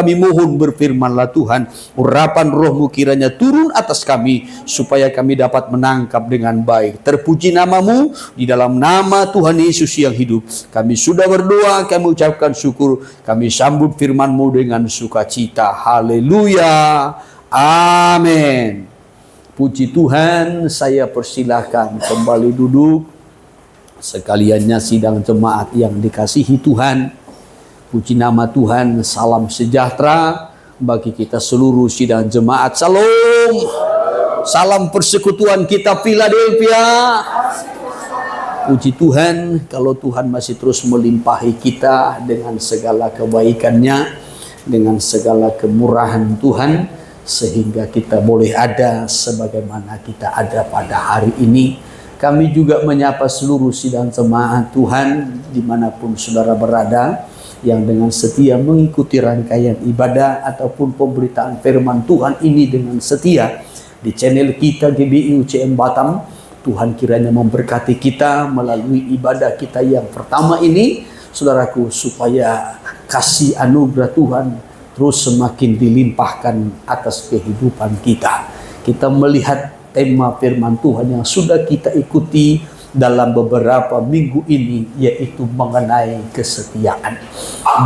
Kami mohon berfirmanlah Tuhan, urapan roh-Mu kiranya turun atas kami, supaya kami dapat menangkap dengan baik. Terpuji nama-Mu, di dalam nama Tuhan Yesus yang hidup. Kami sudah berdoa, kami ucapkan syukur, kami sambut firman-Mu dengan sukacita. Haleluya. Amin. Puji Tuhan, saya persilahkan kembali duduk. Sekaliannya sidang jemaat yang dikasihi Tuhan. Puji nama Tuhan, salam sejahtera bagi kita seluruh sidang jemaat. Salam. Salam persekutuan kita Philadelphia. Puji Tuhan, kalau Tuhan masih terus melimpahi kita dengan segala kebaikannya, dengan segala kemurahan Tuhan, sehingga kita boleh ada sebagaimana kita ada pada hari ini. Kami juga menyapa seluruh sidang jemaat Tuhan dimanapun saudara berada, yang dengan setia mengikuti rangkaian ibadah ataupun pemberitaan firman Tuhan ini dengan setia di channel kita GBI UCM Batam. Tuhan kiranya memberkati kita melalui ibadah kita yang pertama ini, saudaraku, supaya kasih anugerah Tuhan terus semakin dilimpahkan atas kehidupan kita. Kita melihat tema firman Tuhan yang sudah kita ikuti dalam beberapa minggu ini, yaitu mengenai kesetiaan.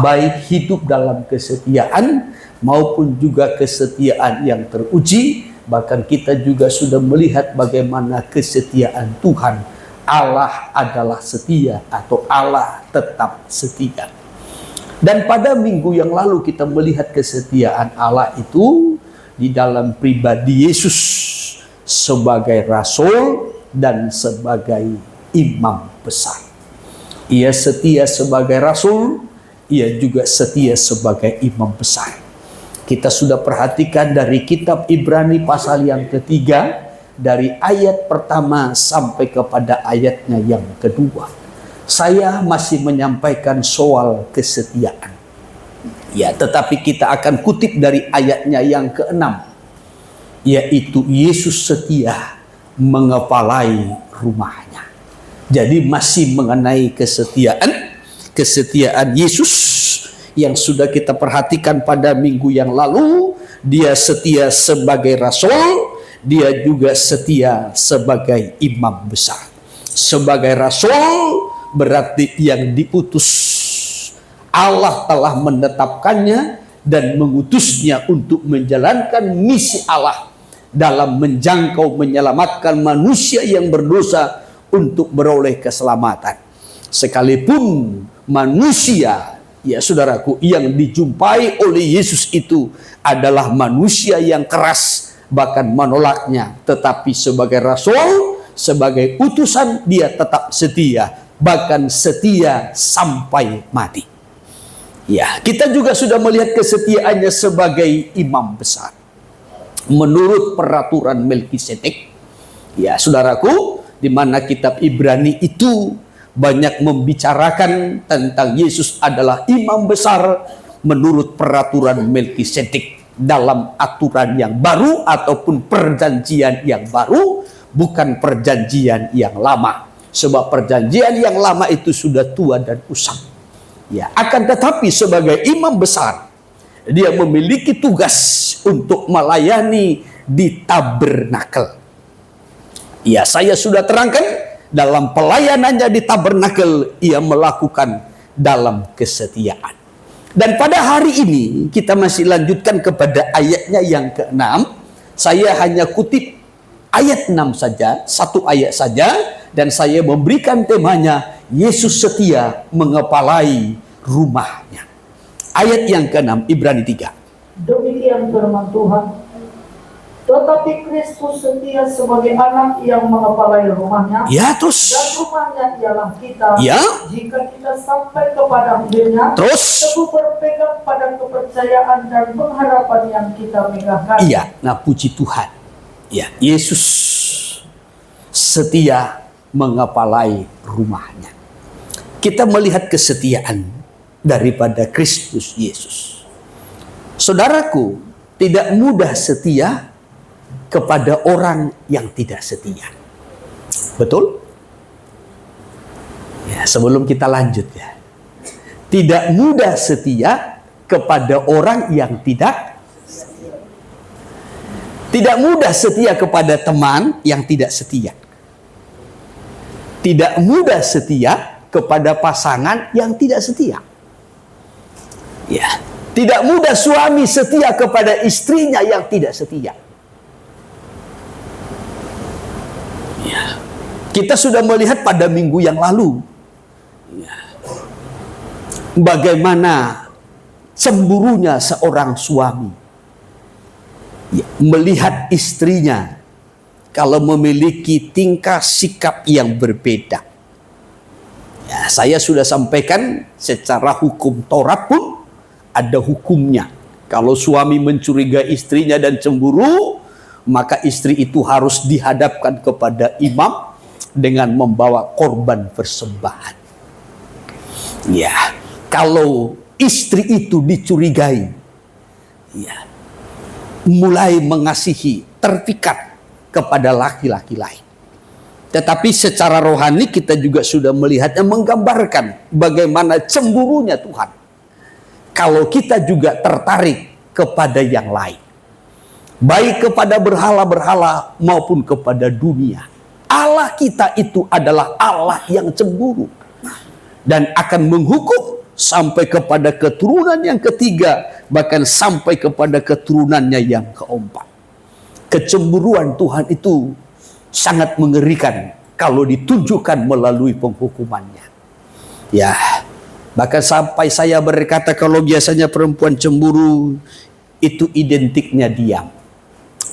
Baik hidup dalam kesetiaan maupun juga kesetiaan yang teruji. Bahkan kita juga sudah melihat bagaimana kesetiaan Tuhan. Allah adalah setia, atau Allah tetap setia. Dan pada minggu yang lalu kita melihat kesetiaan Allah itu di dalam pribadi Yesus sebagai rasul dan sebagai imam besar. Ia setia sebagai rasul, ia juga setia sebagai imam besar. Kita sudah perhatikan dari kitab Ibrani pasal yang ketiga, dari ayat pertama sampai kepada ayatnya yang kedua. Saya masih menyampaikan soal kesetiaan. Ya, tetapi kita akan kutip dari ayatnya yang keenam, yaitu Yesus setia mengepalai rumahnya. Jadi masih mengenai kesetiaan Yesus yang sudah kita perhatikan pada minggu yang lalu. Dia setia sebagai rasul, dia juga setia sebagai imam besar. Sebagai rasul berarti yang diutus. Allah telah menetapkannya dan mengutusnya untuk menjalankan misi Allah dalam menjangkau menyelamatkan manusia yang berdosa untuk beroleh keselamatan. Sekalipun manusia, ya saudaraku, yang dijumpai oleh Yesus itu adalah manusia yang keras, bahkan menolaknya, tetapi sebagai rasul, sebagai utusan, dia tetap setia, bahkan setia sampai mati. Ya, kita juga sudah melihat kesetiaannya sebagai imam besar menurut peraturan Melkisedek. Ya, saudaraku, di mana kitab Ibrani itu banyak membicarakan tentang Yesus adalah imam besar menurut peraturan Melkisedek dalam aturan yang baru ataupun perjanjian yang baru, bukan perjanjian yang lama. Sebab perjanjian yang lama itu sudah tua dan usang. Ya, akan tetapi sebagai imam besar, dia memiliki tugas untuk melayani di tabernakel. Ya, saya sudah terangkan dalam pelayanannya di tabernakel, ia melakukan dalam kesetiaan. Dan pada hari ini kita masih lanjutkan kepada ayatnya yang ke-6. Saya hanya kutip ayat 6 saja, satu ayat saja, dan saya memberikan temanya Yesus setia mengepalai rumahnya. Ayat yang ke-6 Ibrani 3. Demikian firman Tuhan. Tetapi Kristus setia sebagai anak yang mengepalai rumahnya. Ya, terus. Dan rumahnya ialah kita. Ya. Jika kita sampai kepada akhirnya, Terus. teguh berpegang pada kepercayaan dan pengharapan yang kita megahkan. Iya, nah puji Tuhan. Ya, Yesus setia mengepalai rumahnya. Kita melihat kesetiaan daripada Kristus Yesus. Saudaraku, tidak mudah setia kepada orang yang tidak setia. Betul? Ya, sebelum kita lanjut ya. Tidak mudah setia kepada orang yang tidak setia. Tidak mudah setia kepada teman yang tidak setia. Tidak mudah setia kepada pasangan yang tidak setia. Ya, tidak mudah suami setia kepada istrinya yang tidak setia. Ya. Kita sudah melihat pada minggu yang lalu, ya, bagaimana cemburunya seorang suami, ya, melihat istrinya kalau memiliki tingkah sikap yang berbeda. Ya, saya sudah sampaikan secara hukum Taurat pun ada hukumnya. Kalau suami mencurigai istrinya dan cemburu, maka istri itu harus dihadapkan kepada imam dengan membawa korban persembahan. Ya, kalau istri itu dicurigai, ya, mulai mengasihi, terpikat kepada laki-laki lain. Tetapi secara rohani kita juga sudah melihatnya, menggambarkan bagaimana cemburunya Tuhan kalau kita juga tertarik kepada yang lain, baik kepada berhala-berhala maupun kepada dunia. Allah kita itu adalah Allah yang cemburu dan akan menghukum sampai kepada keturunan yang ketiga, bahkan sampai kepada keturunannya yang keempat. Kecemburuan Tuhan itu sangat mengerikan kalau ditunjukkan melalui penghukumannya. Ya, bahkan sampai saya berkata kalau biasanya perempuan cemburu itu identiknya diam,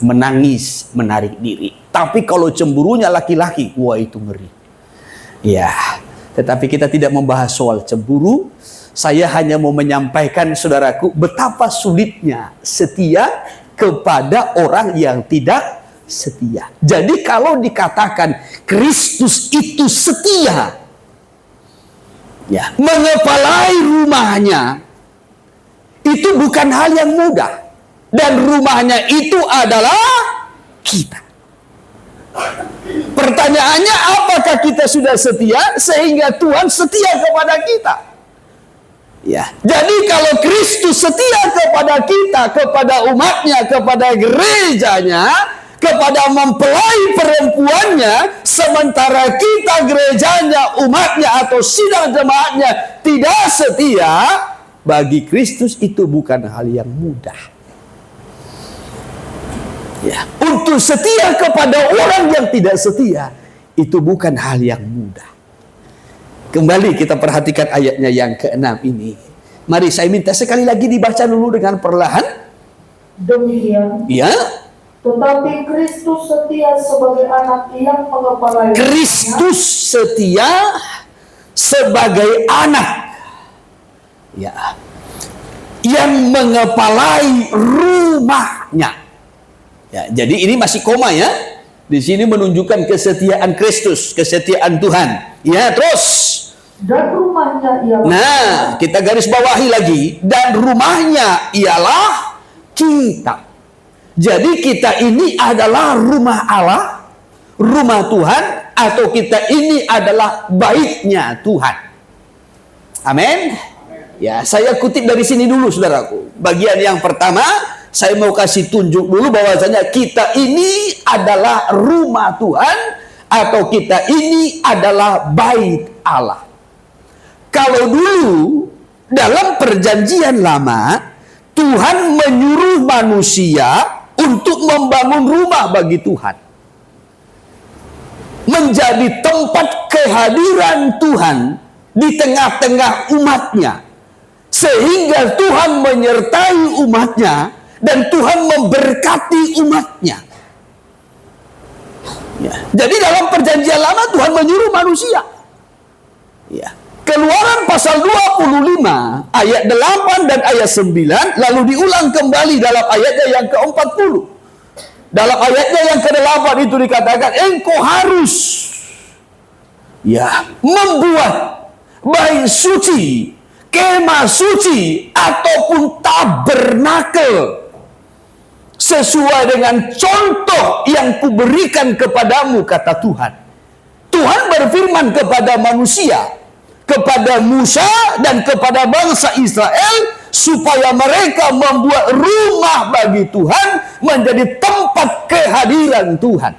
menangis, menarik diri. Tapi kalau cemburunya laki-laki, wah itu ngeri. Ya, tetapi kita tidak membahas soal cemburu. Saya hanya mau menyampaikan, saudaraku, betapa sulitnya setia kepada orang yang tidak setia. Jadi kalau dikatakan Kristus itu setia, ya, mengepalai rumahnya, itu bukan hal yang mudah. Dan rumahnya itu adalah kita. Pertanyaannya, apakah kita sudah setia sehingga Tuhan setia kepada kita? Ya, jadi kalau Kristus setia kepada kita, kepada umatnya, kepada gerejanya, kepada mempelai perempuannya, sementara kita gerejanya, umatnya atau sidang jemaatnya tidak setia, bagi Kristus itu bukan hal yang mudah. Ya, untuk setia kepada orang yang tidak setia itu bukan hal yang mudah. Kembali kita perhatikan ayatnya yang ke-6 ini. Mari saya minta sekali lagi dibaca dulu dengan perlahan. Demikian. Ya. Tetapi Kristus setia sebagai anak yang mengepalai. Kristus setia sebagai anak, ya, yang mengepalai rumahnya. Ya, jadi ini masih koma ya. Di sini menunjukkan kesetiaan Kristus, kesetiaan Tuhan. Ya, terus. Dan rumahnya ialah. Nah, kita garis bawahi lagi. Dan rumahnya ialah kita. Jadi kita ini adalah rumah Allah, rumah Tuhan, atau kita ini adalah baitnya Tuhan. Amin. Ya, saya kutip dari sini dulu, saudaraku. Bagian yang pertama, saya mau kasih tunjuk dulu bahwasanya kita ini adalah rumah Tuhan atau kita ini adalah bait Allah. Kalau dulu dalam perjanjian lama Tuhan menyuruh manusia untuk membangun rumah bagi Tuhan, menjadi tempat kehadiran Tuhan di tengah-tengah umatnya, sehingga Tuhan menyertai umatnya dan Tuhan memberkati umatnya. Ya. Jadi dalam perjanjian lama Tuhan menyuruh manusia. Ya. Keluaran pasal 25 ayat 8 dan ayat 9 lalu diulang kembali dalam ayatnya yang ke-40. Dalam ayatnya yang ke-8 itu dikatakan engkau harus, ya, membuat bait suci, kemah suci ataupun tabernakel sesuai dengan contoh yang kuberikan kepadamu, kata Tuhan. Tuhan berfirman kepada manusia, kepada Musa dan kepada bangsa Israel supaya mereka membuat rumah bagi Tuhan menjadi tempat kehadiran Tuhan.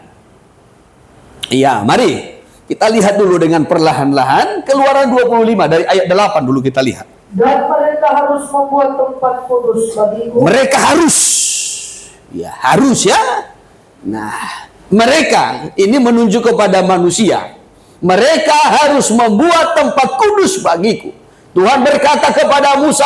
Ya, mari kita lihat dulu dengan perlahan-lahan Keluaran 25 dari ayat 8 dulu kita lihat. Dan mereka harus membuat tempat kudus bagiku. Mereka harus. Ya, harus ya. Nah, mereka ini menunjuk kepada manusia. Mereka harus membuat tempat kudus bagiku. Tuhan berkata kepada Musa,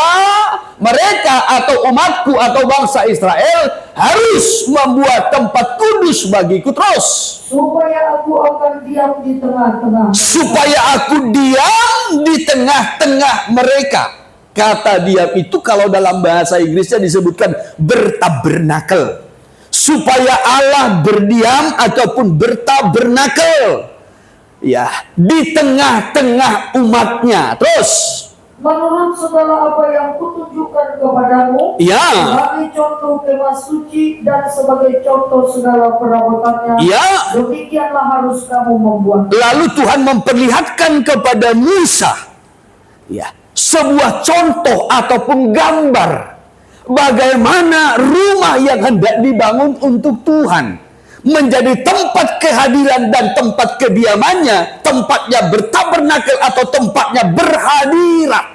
mereka atau umatku atau bangsa Israel harus membuat tempat kudus bagiku terus. Supaya aku akan diam di tengah-tengah. Supaya aku diam di tengah-tengah mereka. Kata diam itu kalau dalam bahasa Inggrisnya disebutkan bertabernakel. Supaya Allah berdiam ataupun bertabernakel. Ya, di tengah-tengah umatnya. Terus. Menurut segala apa yang kutunjukkan kepadamu, Ya. sebagai contoh kemah suci dan sebagai contoh segala perabotannya, Ya. demikianlah harus kamu membuat. Lalu Tuhan memperlihatkan kepada Musa, ya, sebuah contoh ataupun gambar bagaimana rumah yang hendak dibangun untuk Tuhan menjadi tempat kehadiran dan tempat kediamannya, tempatnya bertabernakel atau tempatnya berhadirat.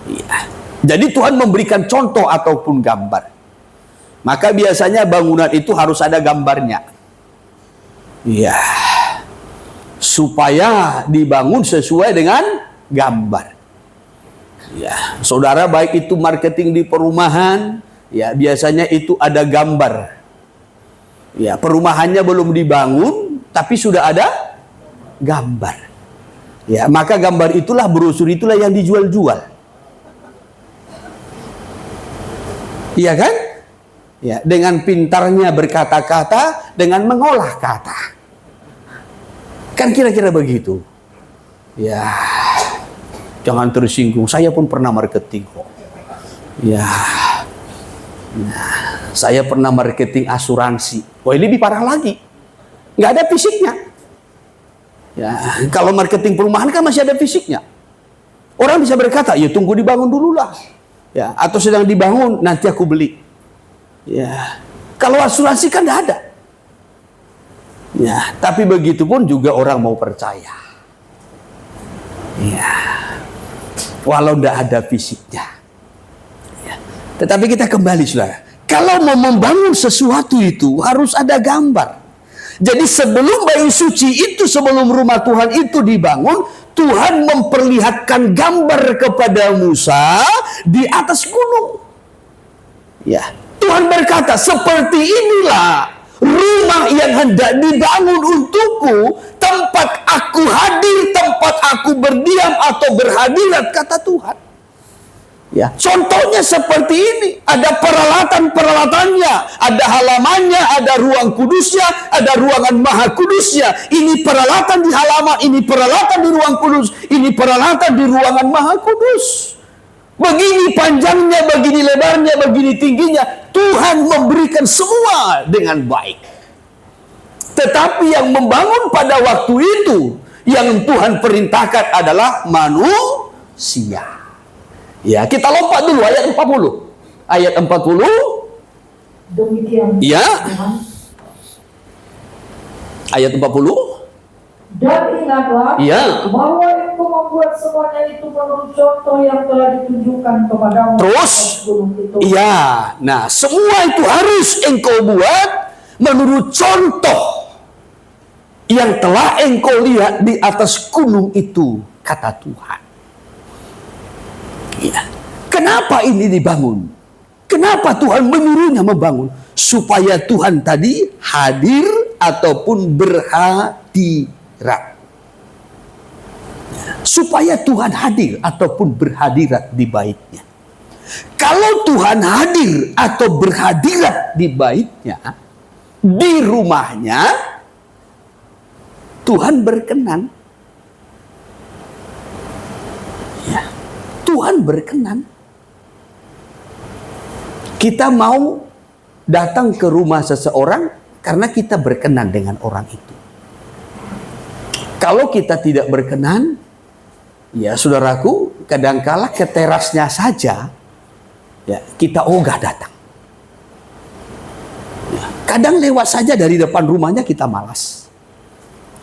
Ya. Jadi Tuhan memberikan contoh ataupun gambar. Maka biasanya bangunan itu harus ada gambarnya. Ya. Supaya dibangun sesuai dengan gambar. Ya, saudara, baik itu marketing di perumahan, ya biasanya itu ada gambar. Ya, perumahannya belum dibangun, tapi sudah ada gambar. Ya, maka gambar itulah, brosur itulah yang dijual-jual. Iya kan? Ya, dengan pintarnya berkata-kata, dengan mengolah kata. Kan kira-kira begitu. Ya, jangan tersinggung. Saya pun pernah marketing kok. Ya. Nah, saya pernah marketing asuransi. Wah, ini lebih parah lagi. Nggak ada fisiknya. Ya, kalau marketing perumahan kan masih ada fisiknya. Orang bisa berkata, ya tunggu dibangun dulu lah. Ya, atau sedang dibangun, nanti aku beli. Ya, kalau asuransi kan nggak ada. Ya, tapi begitu pun juga orang mau percaya. Ya, walau nggak ada fisiknya. Tetapi kita kembali, saudara. Kalau mau membangun sesuatu itu harus ada gambar. Jadi sebelum bait suci itu, sebelum rumah Tuhan itu dibangun, Tuhan memperlihatkan gambar kepada Musa di atas gunung. Ya, Tuhan berkata, seperti inilah rumah yang hendak dibangun untukku, tempat aku hadir, tempat aku berdiam atau berhadirat, kata Tuhan. Ya, contohnya seperti ini, ada peralatan-peralatannya, ada halamannya, ada ruang kudusnya, ada ruangan maha kudusnya. Ini peralatan di halaman, ini peralatan di ruang kudus, ini peralatan di ruangan maha kudus. Begini panjangnya, begini lebarnya, begini tingginya. Tuhan memberikan semua dengan baik. Tetapi yang membangun pada waktu itu, yang Tuhan perintahkan adalah manusia. Ya, kita lompat dulu ayat 40. Ayat 40. Demikian. Ya. Ayat 40. Dan ingatlah, Ya. bahwa engkau membuat semuanya itu menurut contoh yang telah ditunjukkan kepadamu. Terus? Iya. Nah, semua itu harus engkau buat menurut contoh yang telah engkau lihat di atas gunung itu, kata Tuhan. Ya. Kenapa ini dibangun? Kenapa Tuhan menyuruhnya membangun? Supaya Tuhan tadi hadir ataupun berhadirat. Supaya Tuhan hadir ataupun berhadirat di baitnya. Kalau Tuhan hadir atau berhadirat di baitnya, di rumahnya, Tuhan berkenan. Ya. Tuhan berkenan. Kita mau datang ke rumah seseorang karena kita berkenan dengan orang itu. Kalau kita tidak berkenan, Ya, saudaraku, kadangkala ke terasnya saja ya kita ogah datang. Ya, kadang lewat saja dari depan rumahnya kita malas.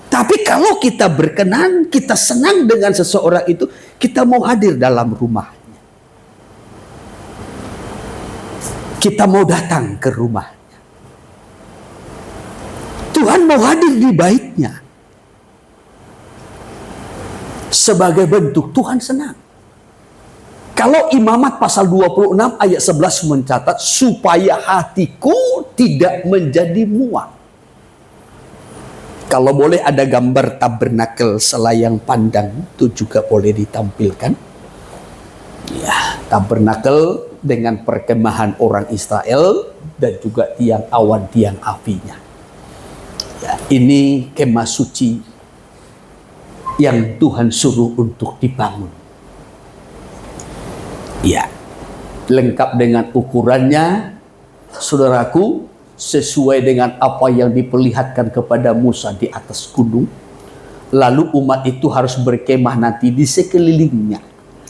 Tapi kalau kita berkenan, kita senang dengan seseorang itu, kita mau hadir dalam rumahnya. Kita mau datang ke rumahnya. Tuhan mau hadir di baitnya. Sebagai bentuk Tuhan senang. Kalau Imamat pasal 26 ayat 11 mencatat, supaya hatiku tidak menjadi muak. Kalau boleh ada gambar tabernakel selayang pandang, itu juga boleh ditampilkan. Ya, tabernakel dengan perkemahan orang Israel dan juga tiang awan, tiang apinya. Ya, ini kemah suci yang Tuhan suruh untuk dibangun. Ya, lengkap dengan ukurannya, saudaraku, sesuai dengan apa yang diperlihatkan kepada Musa di atas gunung. Lalu umat itu harus berkemah nanti di sekelilingnya.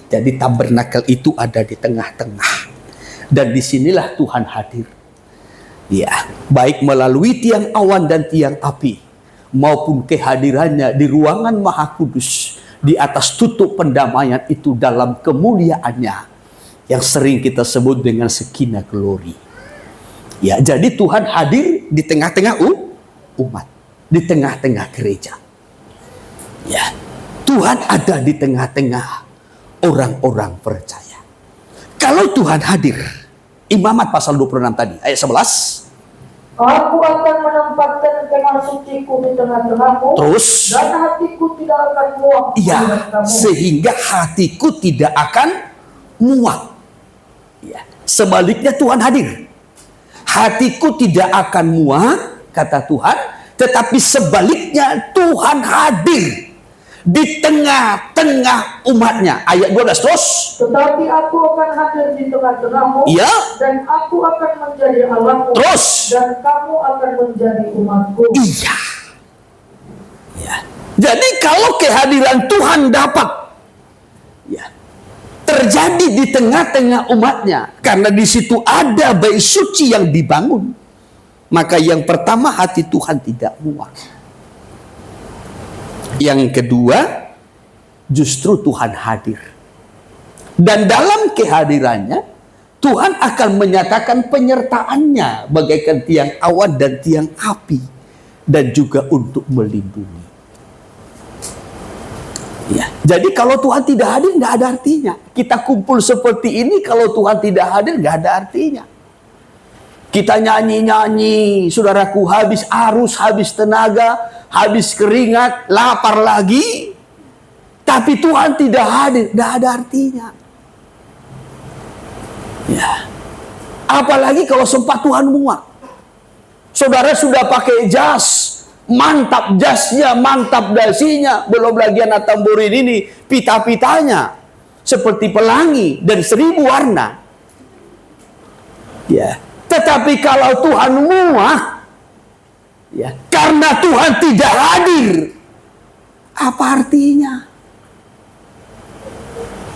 Jadi tabernakel itu ada di tengah-tengah. Dan disinilah Tuhan hadir. Ya, baik melalui tiang awan dan tiang api, maupun kehadirannya di ruangan Maha Kudus, di atas tutup pendamaian itu dalam kemuliaannya, yang sering kita sebut dengan Shekinah Glory. Ya, jadi Tuhan hadir di tengah-tengah umat, di tengah-tengah gereja. Ya, Tuhan ada di tengah-tengah orang-orang percaya. Kalau Tuhan hadir, Imamat pasal 26 tadi, ayat 11. Aku akan menempatkan kemah suciku di tengah-tengahmu. Terus, dan hatiku tidak akan muak. ya, terhadap kamu. sehingga hatiku tidak akan muak. Ya, sebaliknya Tuhan hadir. Hatiku tidak akan muak, kata Tuhan, tetapi sebaliknya Tuhan hadir di tengah-tengah umatnya. Ayat 12 terus. Tetapi aku akan hadir di tengah-tengahmu. Ya. Dan aku akan menjadi Allahmu. Terus. Dan kamu akan menjadi umatku. Iya. Ya. Jadi kalau kehadiran Tuhan dapat ya, terjadi di tengah-tengah umatnya, karena di situ ada bait suci yang dibangun, maka yang pertama hati Tuhan tidak muak. Yang kedua, justru Tuhan hadir. Dan dalam kehadirannya, Tuhan akan menyatakan penyertaannya bagaikan tiang awan dan tiang api, dan juga untuk melindungi. Ya, jadi kalau Tuhan tidak hadir, nggak ada artinya. Kita kumpul seperti ini, kalau Tuhan tidak hadir, nggak ada artinya. Kita nyanyi-nyanyi, saudaraku, habis arus, habis tenaga, habis keringat, lapar lagi, tapi Tuhan tidak hadir, nggak ada artinya. Ya, apalagi kalau sempat Tuhan muak. Saudara sudah pakai jas, mantap jasnya, mantap dasinya, belum lagi anak tamborin ini, pita-pitanya seperti pelangi dan 1000 warna. Ya, tetapi kalau Tuhan muak, ya, karena Tuhan tidak hadir, apa artinya?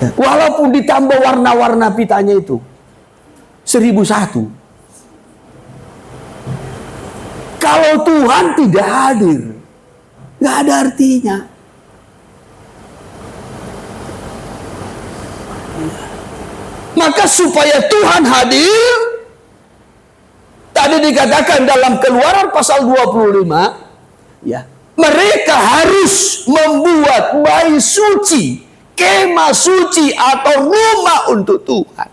Ya, walaupun ditambah warna-warna pitanya itu 1001, kalau Tuhan tidak hadir, nggak ada artinya. Maka supaya Tuhan hadir, tadi dikatakan dalam Keluaran pasal 25, ya, mereka harus membuat bait suci, kemah suci atau rumah untuk Tuhan.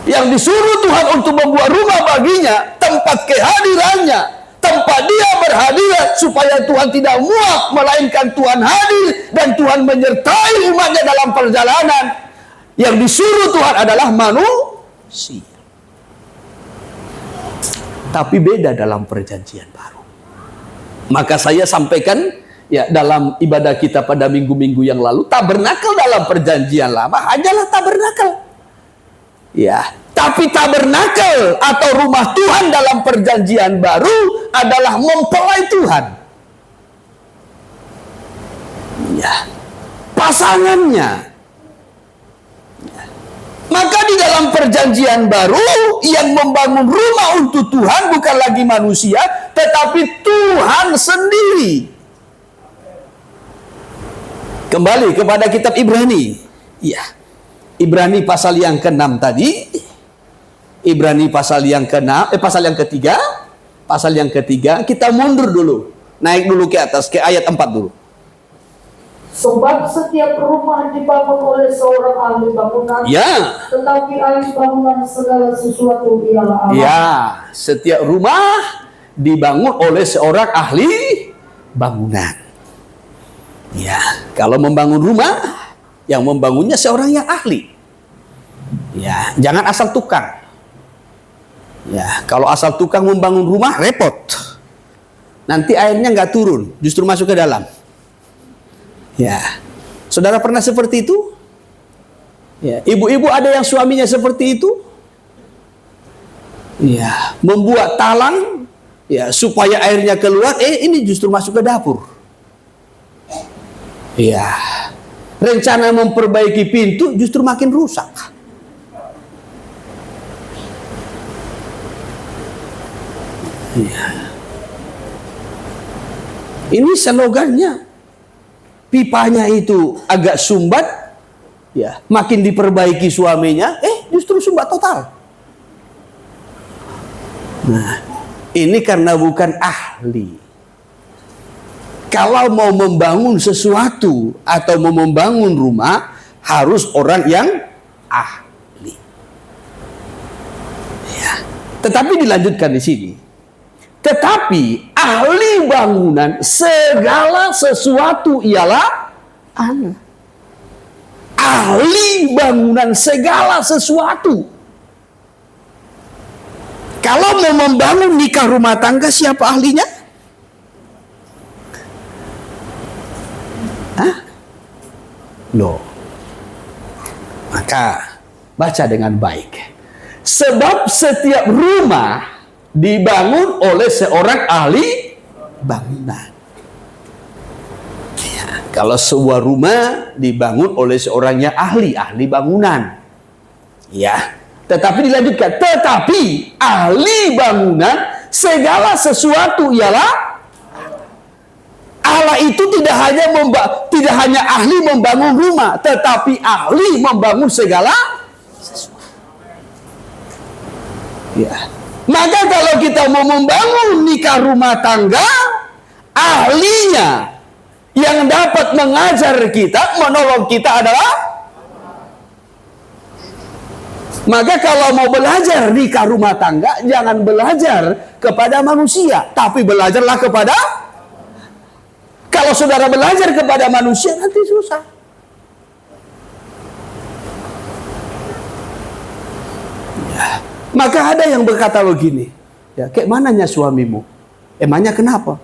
Yang disuruh Tuhan untuk membuat rumah baginya, tempat kehadirannya, tempat dia berhadirat, supaya Tuhan tidak muak, melainkan Tuhan hadir dan Tuhan menyertai umatnya dalam perjalanan. Yang disuruh Tuhan adalah manusia. Tapi beda dalam perjanjian baru. Maka saya sampaikan ya dalam ibadah kita pada minggu-minggu yang lalu, tabernakel dalam perjanjian lama hanyalah tabernakel. Ya, tapi tabernakel atau rumah Tuhan dalam perjanjian baru adalah mempelai Tuhan. Ya, pasangannya. Maka di dalam perjanjian baru yang membangun rumah untuk Tuhan bukan lagi manusia, tetapi Tuhan sendiri. Kembali kepada kitab Ibrani. Ya, Ibrani pasal yang ke-6 tadi. Ibrani pasal yang ke-6, pasal yang ketiga. Pasal yang ketiga, kita mundur dulu. Naik dulu ke atas, ke ayat 4 dulu. Sebab setiap rumah dibangun oleh seorang ahli bangunan, Ya. tetapi ahli bangunan segala sesuatu ialah Allah. Ya, setiap rumah dibangun oleh seorang ahli bangunan. Ya, kalau membangun rumah, yang membangunnya seorang yang ahli. Ya, jangan asal tukang. Ya, kalau asal tukang membangun rumah repot. Nanti airnya nggak turun, justru masuk ke dalam. Ya, saudara pernah seperti itu? Ya, ibu-ibu ada yang suaminya seperti itu? Ya, membuat talang, ya supaya airnya keluar. Ini justru masuk ke dapur. Ya, rencana memperbaiki pintu justru makin rusak. Ya. Ini slogannya. Pipanya itu agak sumbat, ya, makin diperbaiki suaminya, justru sumbat total. Nah, ini karena bukan ahli. Kalau mau membangun sesuatu atau mau membangun rumah, harus orang yang ahli. Ya. Tetapi dilanjutkan di sini. Tetapi ahli bangunan segala sesuatu ialah Allah. Ahli bangunan segala sesuatu. Kalau mau membangun nikah rumah tangga, siapa ahlinya? Hah? Loh. Maka baca dengan baik. Sebab setiap rumah dibangun oleh seorang ahli bangunan. Ya, kalau sebuah rumah dibangun oleh seorang yang ahli bangunan. Ya, tetapi dilanjutkan, tetapi ahli bangunan segala sesuatu ialah Allah. Itu tidak hanya ahli membangun rumah, tetapi ahli membangun segala sesuatu. Ya. Maka kalau kita mau membangun nikah rumah tangga, ahlinya yang dapat mengajar kita, menolong kita adalah. Maka kalau mau belajar nikah rumah tangga, jangan belajar kepada manusia, tapi belajarlah kepada. Kalau saudara belajar kepada manusia, nanti susah. Ya. Maka ada yang berkata begini, ya, kayak mananya suamimu? Emangnya kenapa?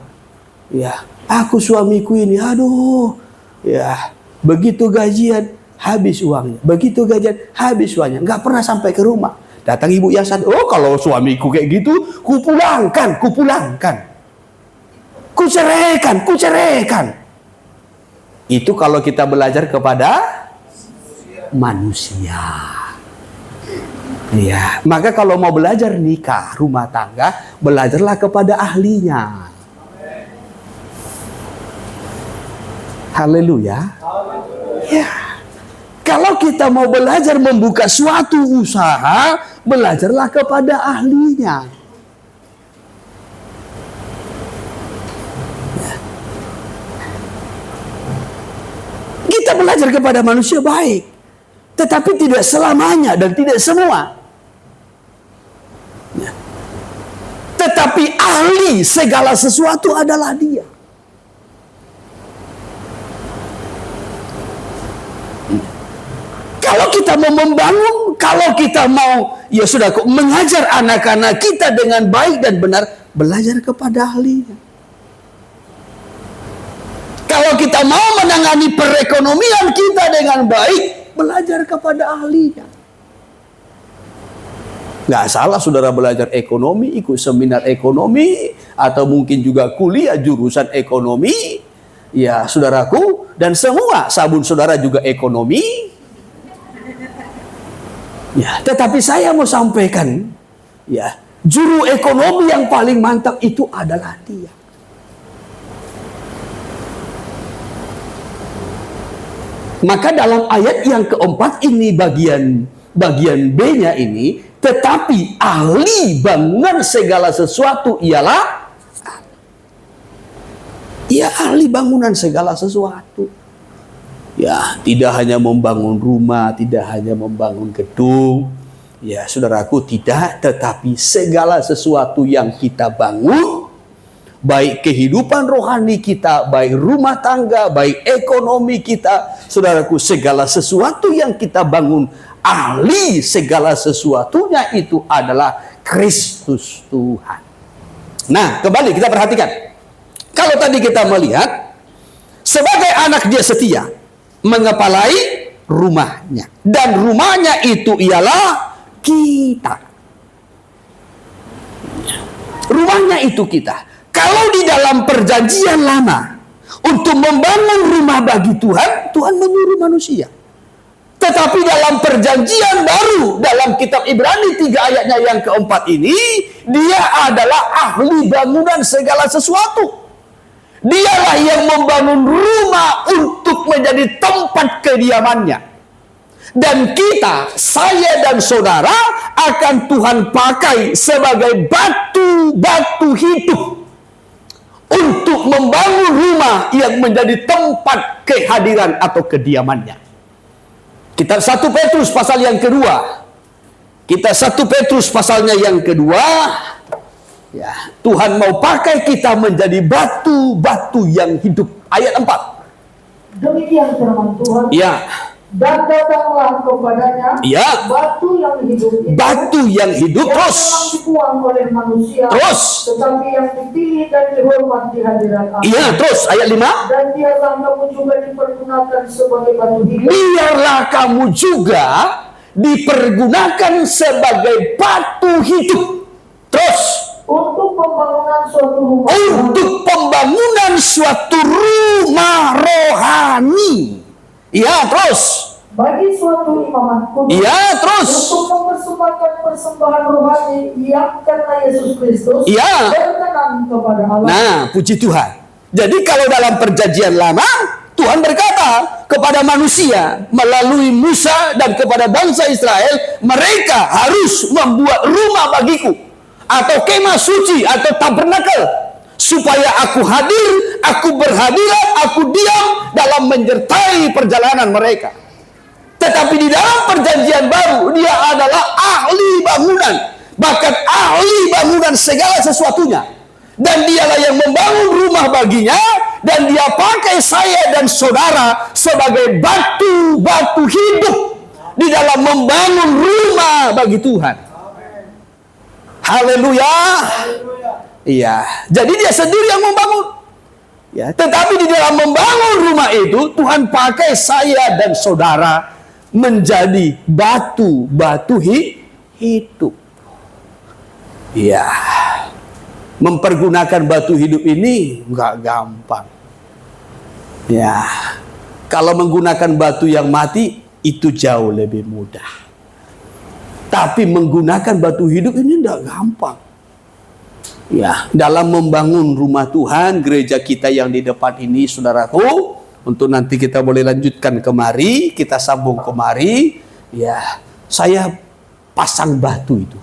Ya, aku suamiku ini, aduh, ya, begitu gajian habis uangnya, begitu gajian habis uangnya, nggak pernah sampai ke rumah. Datang ibu yayasan, oh kalau suamiku kayak gitu, kupulangkan, kuceraikan. Itu kalau kita belajar kepada manusia. Ya, maka kalau mau belajar nikah, rumah tangga, belajarlah kepada ahlinya. Haleluya. Ya. Kalau kita mau belajar membuka suatu usaha, belajarlah kepada ahlinya. Ya. Kita belajar kepada manusia baik, tetapi tidak selamanya dan tidak semua. Tetapi ahli segala sesuatu adalah Dia. Kalau kita mau membangun, kalau kita mau, ya sudah, mengajar anak-anak kita dengan baik dan benar, belajar kepada ahlinya. Kalau kita mau menangani perekonomian kita dengan baik, belajar kepada ahlinya. Nggak salah saudara belajar ekonomi, ikut seminar ekonomi, atau mungkin juga kuliah jurusan ekonomi. Ya saudaraku, dan semua sabun saudara juga ekonomi. Ya, tetapi saya mau sampaikan, ya, juru ekonomi yang paling mantap itu adalah dia. Maka dalam ayat yang keempat ini bagian B-nya ini, tetapi ahli bangunan segala sesuatu ialah ahli bangunan segala sesuatu. Ya, tidak hanya membangun rumah, tidak hanya membangun gedung. Ya, saudaraku, tidak, tetapi segala sesuatu yang kita bangun, baik kehidupan rohani kita, baik rumah tangga, baik ekonomi kita, saudaraku, segala sesuatu yang kita bangun, ahli segala sesuatunya itu adalah Kristus Tuhan. Nah, kembali kita perhatikan. Kalau tadi kita melihat, sebagai anak dia setia, mengepalai rumahnya. Dan rumahnya itu ialah kita. Rumahnya itu kita. Kalau di dalam perjanjian lama, untuk membangun rumah bagi Tuhan, Tuhan menyuruh manusia. Tetapi dalam perjanjian baru, dalam kitab Ibrani 3 ayatnya yang keempat ini, dia adalah ahli bangunan segala sesuatu. Dialah yang membangun rumah untuk menjadi tempat kediamannya. Dan kita, saya dan saudara, akan Tuhan pakai sebagai batu-batu hidup untuk membangun rumah yang menjadi tempat kehadiran atau kediamannya. Kita 1 Petrus pasal yang kedua. Kita 1 Petrus pasalnya yang kedua. Ya, Tuhan mau pakai kita menjadi batu-batu yang hidup. Ayat 4. Demikian firman Tuhan. Ya. Dan datanglah kepadanya ya, batu yang hidup itu, batu yang hidup yang terus memang dibuang oleh manusia, terus, tetapi yang dipilih dan dihormat di hadirat Allah. Iya, terus ayat 5. Dan biarlah kamu juga dipergunakan sebagai batu hidup. Biarlah kamu juga dipergunakan sebagai batu hidup. Terus, untuk pembangunan suatu rumah. Untuk pembangunan suatu rumah rohani. Iya, terus. Bagi suatu imamat kudus. Iya, terus. Untuk mempersembahkan persembahan rohani yang karena Yesus Kristus. Iya. Berkenan kepada Allah. Nah, puji Tuhan. Jadi kalau dalam perjanjian lama, Tuhan berkata kepada manusia melalui Musa dan kepada bangsa Israel, mereka harus membuat rumah bagiku, atau kemah suci, atau tabernakel, supaya aku hadir, aku berhadirat, aku diam dalam menyertai perjalanan mereka. Tetapi di dalam perjanjian baru, dia adalah ahli bangunan, bahkan ahli bangunan segala sesuatunya. Dan dialah yang membangun rumah baginya, dan dia pakai saya dan saudara sebagai batu-batu hidup di dalam membangun rumah bagi Tuhan. Haleluya. Iya, jadi dia sendiri yang membangun. Ya, tetapi di dalam membangun rumah itu, Tuhan pakai saya dan saudara menjadi batu-batu hidup. Iya, mempergunakan batu hidup ini nggak gampang. Ya, kalau menggunakan batu yang mati itu jauh lebih mudah. Tapi menggunakan batu hidup ini nggak gampang. Ya, dalam membangun rumah Tuhan, gereja kita yang di depan ini, saudaraku, untuk nanti kita boleh lanjutkan kemari, kita sambung kemari. Ya, saya pasang batu itu.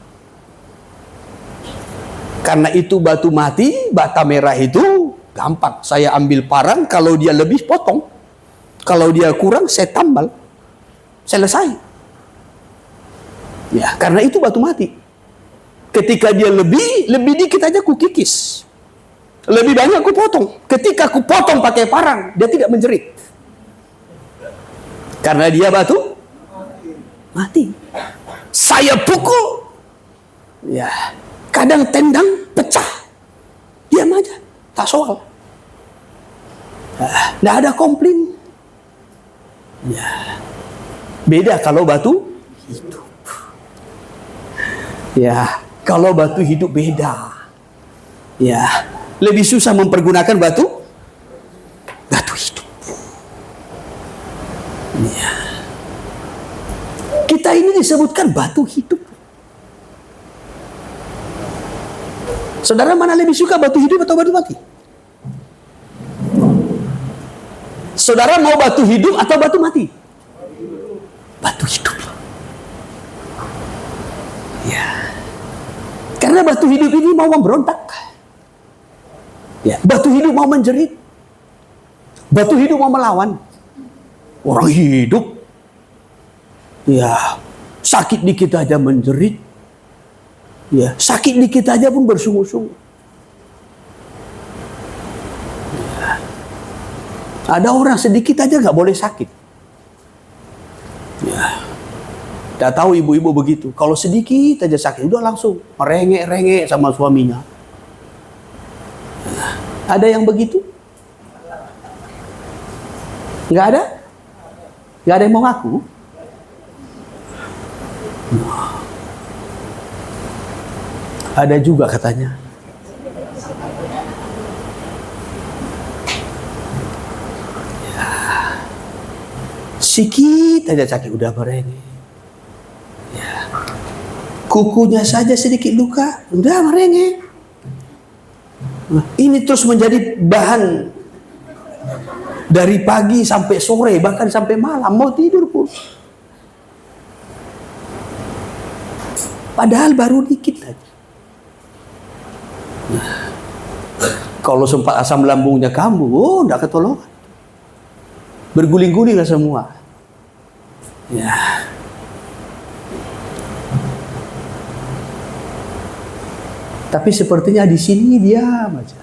Karena itu batu mati, bata merah itu gampang. Saya ambil parang, kalau dia lebih potong, kalau dia kurang saya tambal, selesai. Ya, karena itu batu mati. Ketika dia lebih dikit aja ku kikis. Lebih banyak ku potong. Ketika ku potong pakai parang, dia tidak menjerit. Karena dia batu mati. Saya pukul. Ya, kadang tendang pecah. Diam aja, tak soal. Nggak ada komplain. Ya. Beda kalau batu hidup. Ya. Kalau batu hidup beda. Ya, lebih susah mempergunakan batu hidup. kan batu hidup. Saudara mana lebih suka, batu hidup atau batu mati? Saudara mau batu hidup atau batu mati? Batu hidup. Ya. Karena batu hidup ini mau memberontak. Ya, batu hidup mau menjerit. Batu hidup mau melawan. Orang hidup. Ya, sakit dikit aja menjerit. Ya, sakit dikit aja pun bersungut-sungut. Ya. Ada orang sedikit aja nggak boleh sakit. Ya. Tidak tahu ibu-ibu begitu. Kalau sedikit aja sakit, udah langsung merengek-rengek sama suaminya. Ya. Ada yang begitu? Nggak ada? Nggak ada yang mau ngaku? Nah. Ada juga katanya. Ya. Sikit aja sakit udah merengek. Ya. Kukunya saja sedikit luka, udah merengek. Nah, ini terus menjadi bahan dari pagi sampai sore, bahkan sampai malam, mau tidur pun. Padahal baru dikit aja. Nah, kalau sempat asam lambungnya kambuh, oh enggak ketolongan. Berguling-guling lah semua. Ya. Tapi sepertinya di sini diam aja.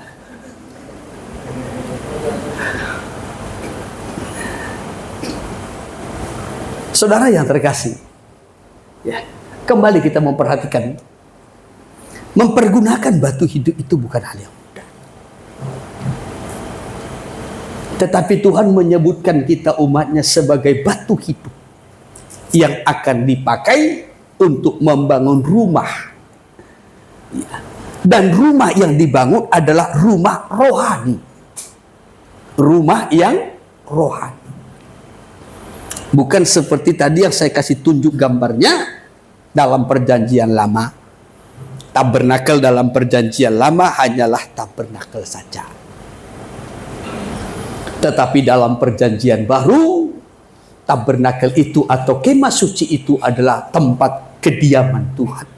Saudara yang terkasih, ya, kembali kita memperhatikan, mempergunakan batu hidup itu bukan hal yang mudah. Tetapi Tuhan menyebutkan kita umatnya sebagai batu hidup yang akan dipakai untuk membangun rumah. Ya. Dan rumah yang dibangun adalah rumah rohani. Rumah yang rohani. Bukan seperti tadi yang saya kasih tunjuk gambarnya dalam perjanjian lama. Tabernakel dalam perjanjian lama hanyalah tabernakel saja. Tetapi dalam perjanjian baru, tabernakel itu atau kemah suci itu adalah tempat kediaman Tuhan.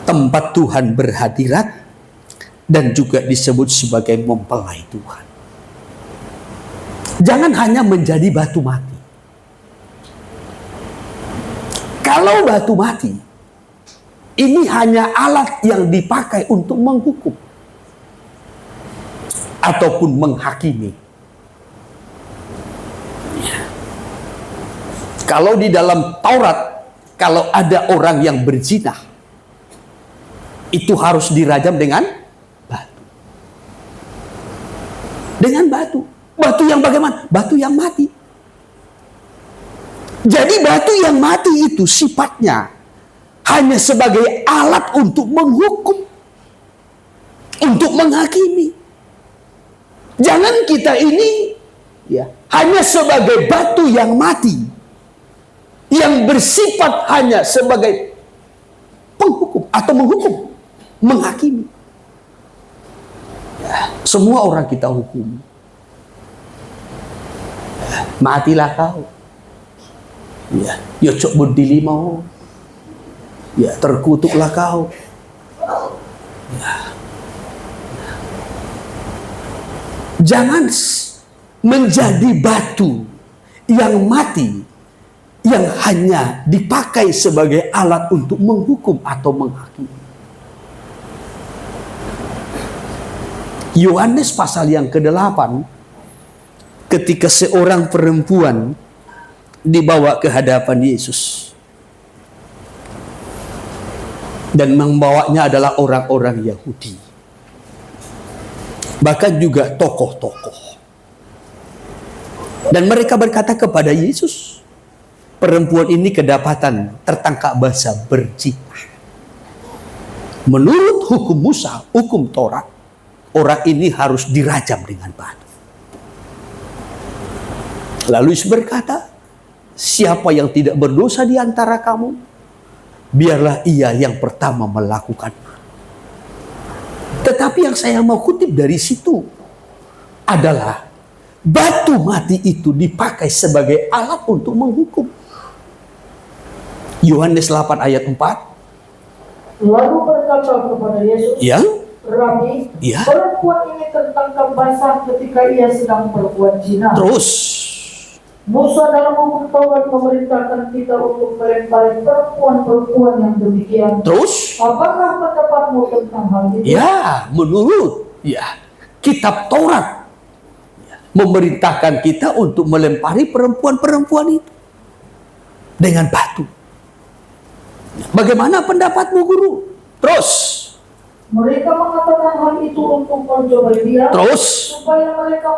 Tempat Tuhan berhadirat dan juga disebut sebagai mempelai Tuhan. Jangan hanya menjadi batu mati. Kalau batu mati, ini hanya alat yang dipakai untuk menghukum ataupun menghakimi. Kalau di dalam Taurat, kalau ada orang yang berzina, itu harus dirajam dengan batu. Dengan batu. Batu yang bagaimana? Batu yang mati. Jadi batu yang mati itu sifatnya hanya sebagai alat untuk menghukum, untuk menghakimi. Jangan kita ini ya hanya sebagai batu yang mati, yang bersifat hanya sebagai penghukum atau menghukum, menghakimi. Ya, semua orang kita hukum. Ya, matilah kau. Ya, yocok budi limau. Ya, terkutuklah kau. Ya. Jangan menjadi batu yang mati, yang hanya dipakai sebagai alat untuk menghukum atau menghakimi. Yohanes pasal yang ke-8, ketika seorang perempuan dibawa ke hadapan Yesus, dan membawanya adalah orang-orang Yahudi, bahkan juga tokoh-tokoh, dan mereka berkata kepada Yesus, perempuan ini kedapatan tertangkap basah berzina. Menurut hukum Musa, hukum Taurat, orang ini harus dirajam dengan batu. Lalu Yesus berkata, siapa yang tidak berdosa di antara kamu, biarlah ia yang pertama melakukan. Tetapi yang saya mau kutip dari situ adalah batu mati itu dipakai sebagai alat untuk menghukum. Yohanes 8 ayat 4. Lalu berkata kepada Yesus, Ya, Rabi, ya. perempuan ini tertangkap basah ketika ia sedang berbuat zina. Terus, Musa dalam hukum Taurat memerintahkan kita untuk melempari perempuan-perempuan yang demikian. terus, Apakah pendapatmu tentang hal itu? ya, menurut kitab Taurat memerintahkan kita untuk melempari perempuan-perempuan itu dengan batu. Bagaimana pendapatmu, guru? Terus, Mereka mengatakan hal itu untuk mencobai dia, terus, supaya mereka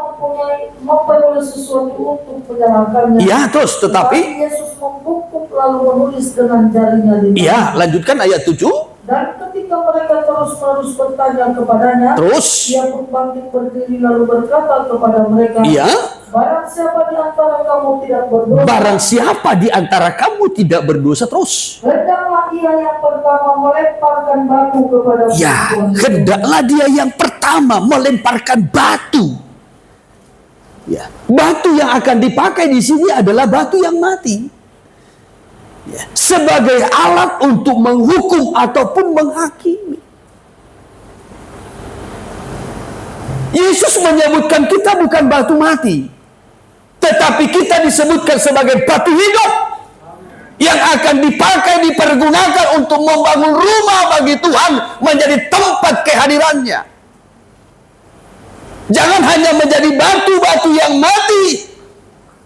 memperoleh sesuatu untuk menyalahkannya. ya, terus, tetapi, Yesus membungkuk lalu menulis dengan jarinya di ya, lanjutkan ayat 7. Dan ketika mereka terus-menerus bertanya kepadanya, Terus, ia pun bangkit berdiri lalu berkata kepada mereka, ya, barang siapa di antara kamu tidak berdosa, barang siapa di antara kamu tidak berdosa, terus, hendaklah ia yang pertama melemparkan batu kepada ya, perempuan itu. hendaklah dia yang pertama melemparkan batu. Ya, batu yang akan dipakai di sini adalah batu yang mati. Ya, sebagai alat untuk menghukum ataupun menghakimi. Yesus menyebutkan kita bukan batu mati, tetapi kita disebutkan sebagai batu hidup yang akan dipakai, dipergunakan untuk membangun rumah bagi Tuhan, menjadi tempat kehadirannya. Jangan hanya menjadi batu-batu yang mati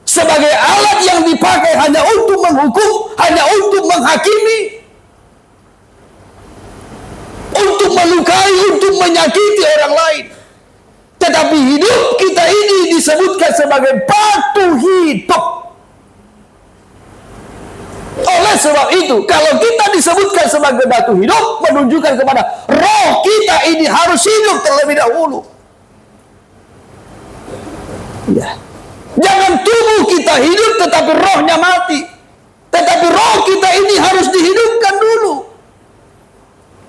sebagai alat yang dipakai hanya untuk menghukum, hanya untuk menghakimi, untuk melukai, untuk menyakiti orang lain. Tetapi hidup kita ini disebutkan sebagai batu hidup. Oleh sebab itu, kalau kita disebutkan sebagai batu hidup, menunjukkan kepada roh kita ini harus hidup terlebih dahulu. Ya. Jangan tubuh kita hidup tetapi rohnya mati. Tetapi roh kita ini harus dihidupkan dulu.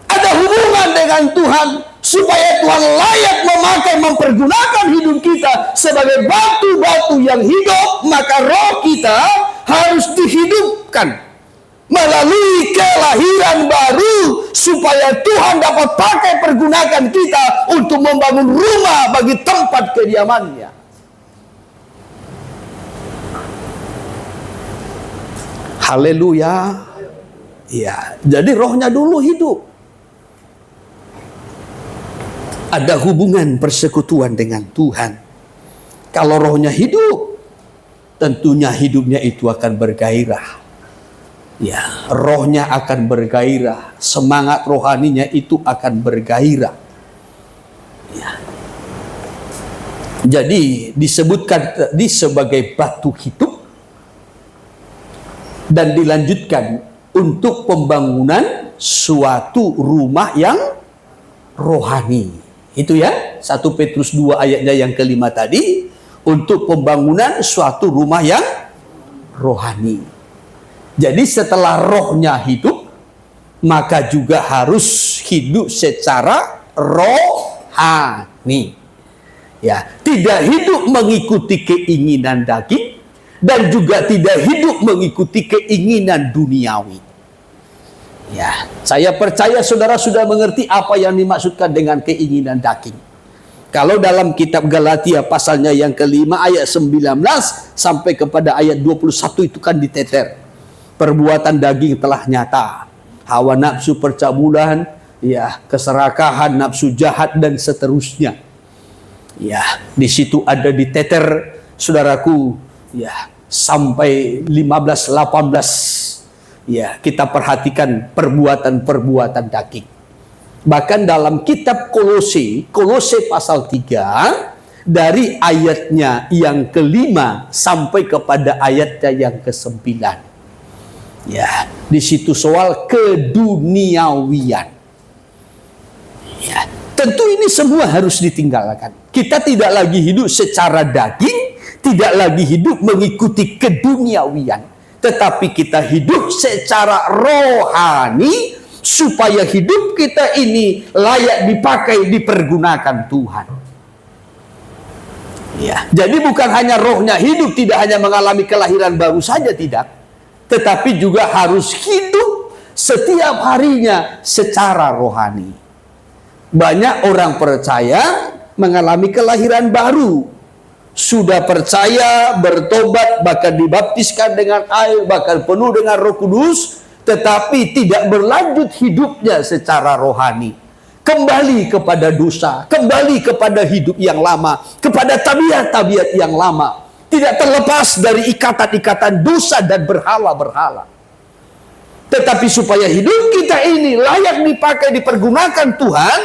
Ada hubungan dengan Tuhan supaya Tuhan layak memakai, mempergunakan hidup kita sebagai batu-batu yang hidup, maka roh kita harus dihidupkan melalui kelahiran baru supaya Tuhan dapat pakai, pergunakan kita untuk membangun rumah bagi tempat kediamannya. Haleluya. Ya, jadi rohnya dulu hidup. Ada hubungan persekutuan dengan Tuhan. Kalau rohnya hidup, tentunya hidupnya itu akan bergairah. Ya, rohnya akan bergairah, semangat rohaninya itu akan bergairah. Ya. Jadi disebutkan tadi sebagai batu hidup. Dan dilanjutkan untuk pembangunan suatu rumah yang rohani. Itu ya, 1 Petrus 2 ayatnya yang kelima tadi, untuk pembangunan suatu rumah yang rohani. Jadi setelah rohnya hidup, maka juga harus hidup secara rohani. Ya, tidak hidup mengikuti keinginan daging, dan juga tidak hidup mengikuti keinginan duniawi. Ya, saya percaya saudara sudah mengerti apa yang dimaksudkan dengan keinginan daging. Kalau dalam kitab Galatia pasalnya yang kelima ayat 19 sampai kepada ayat 21 itu kan diteter. Perbuatan daging telah nyata. Hawa nafsu, percabulan, ya, keserakahan, nafsu jahat dan seterusnya. Ya, di situ ada diteter, saudaraku. Ya, sampai 15-18. Ya, kita perhatikan perbuatan-perbuatan daging. Bahkan dalam kitab Kolose pasal 3, dari ayatnya yang kelima sampai kepada ayatnya yang ke-9. Ya, di situ soal keduniawian. Ya, tentu ini semua harus ditinggalkan. Kita tidak lagi hidup secara daging, tidak lagi hidup mengikuti keduniawian. tetapi kita hidup secara rohani, supaya hidup kita ini layak dipakai, dipergunakan Tuhan. Ya, jadi bukan hanya rohnya hidup, tidak hanya mengalami kelahiran baru saja, tidak, tetapi juga harus hidup setiap harinya secara rohani. Banyak orang percaya mengalami kelahiran baru, sudah percaya, bertobat, bahkan dibaptiskan dengan air, bahkan penuh dengan Roh Kudus, tetapi tidak berlanjut hidupnya secara rohani. Kembali kepada dosa, kembali kepada hidup yang lama, kepada tabiat-tabiat yang lama, tidak terlepas dari ikatan-ikatan dosa dan berhala-berhala. Tetapi supaya hidup kita ini layak dipakai, dipergunakan Tuhan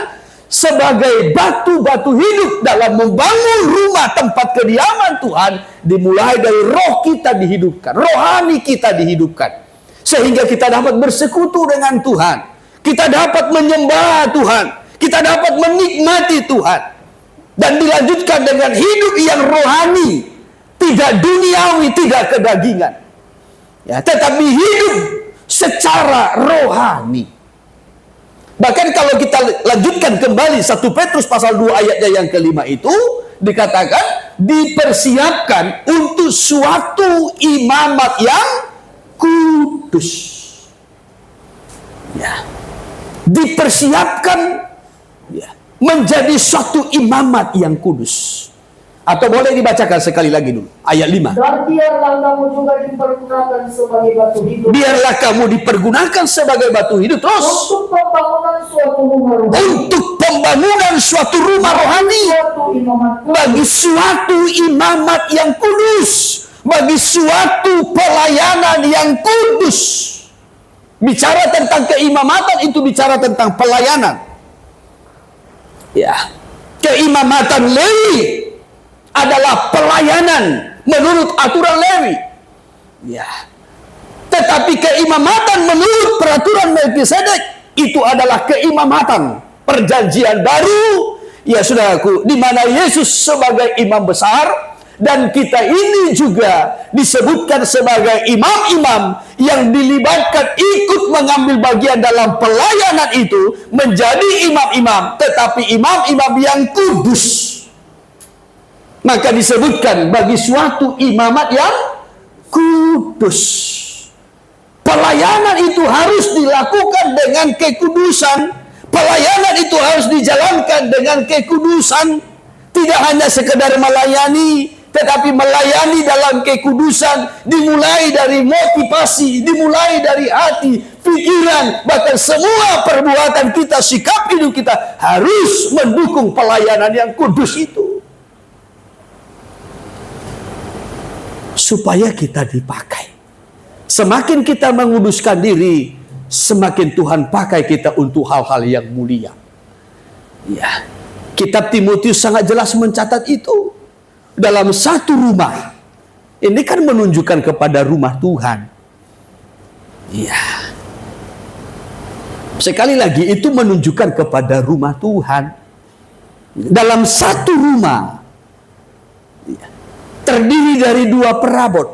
sebagai batu-batu hidup dalam membangun rumah tempat kediaman Tuhan, dimulai dari roh kita dihidupkan, rohani kita dihidupkan, sehingga kita dapat bersekutu dengan Tuhan, kita dapat menyembah Tuhan, kita dapat menikmati Tuhan, dan dilanjutkan dengan hidup yang rohani, tidak duniawi, tidak kedagingan, ya, tetapi hidup secara rohani. Bahkan kalau kita lanjutkan kembali 1 Petrus pasal 2 ayatnya yang kelima itu, dikatakan dipersiapkan untuk suatu imamat yang kudus. Ya. Dipersiapkan, ya, menjadi suatu imamat yang kudus. Atau boleh dibacakan sekali lagi dulu ayat 5. Dan biarlah kamu juga dipergunakan sebagai batu hidup. Biarlah kamu dipergunakan sebagai batu hidup. Terus Untuk pembangunan suatu rumah rohani. untuk pembangunan suatu rumah rohani, Suatu imamat kudus. bagi suatu imamat yang kudus, bagi suatu pelayanan yang kudus. Bicara tentang keimamatan itu bicara tentang pelayanan. Ya, keimamatan Lewi adalah pelayanan menurut aturan Lewi. Ya. Tetapi keimamatan menurut peraturan Melkisedek itu adalah keimamatan perjanjian baru. Ya saudaraku, di mana Yesus sebagai imam besar, dan kita ini juga disebutkan sebagai imam-imam yang dilibatkan ikut mengambil bagian dalam pelayanan itu, menjadi imam-imam, tetapi imam-imam yang kudus. Maka disebutkan bagi suatu imamat yang kudus. Pelayanan itu harus dilakukan dengan kekudusan. Pelayanan itu harus dijalankan dengan kekudusan. Tidak hanya sekedar melayani, tetapi melayani dalam kekudusan. Dimulai dari motivasi, dimulai dari hati, pikiran, bahkan semua perbuatan kita, sikap hidup kita harus mendukung pelayanan yang kudus itu. Supaya kita dipakai. Semakin kita menguduskan diri, semakin Tuhan pakai kita untuk hal-hal yang mulia. Ya, Kitab Timotius sangat jelas mencatat itu. Dalam satu rumah, ini kan menunjukkan kepada rumah Tuhan. Ya, sekali lagi itu menunjukkan kepada rumah Tuhan. Dalam satu rumah, ya, terdiri dari 2 perabot.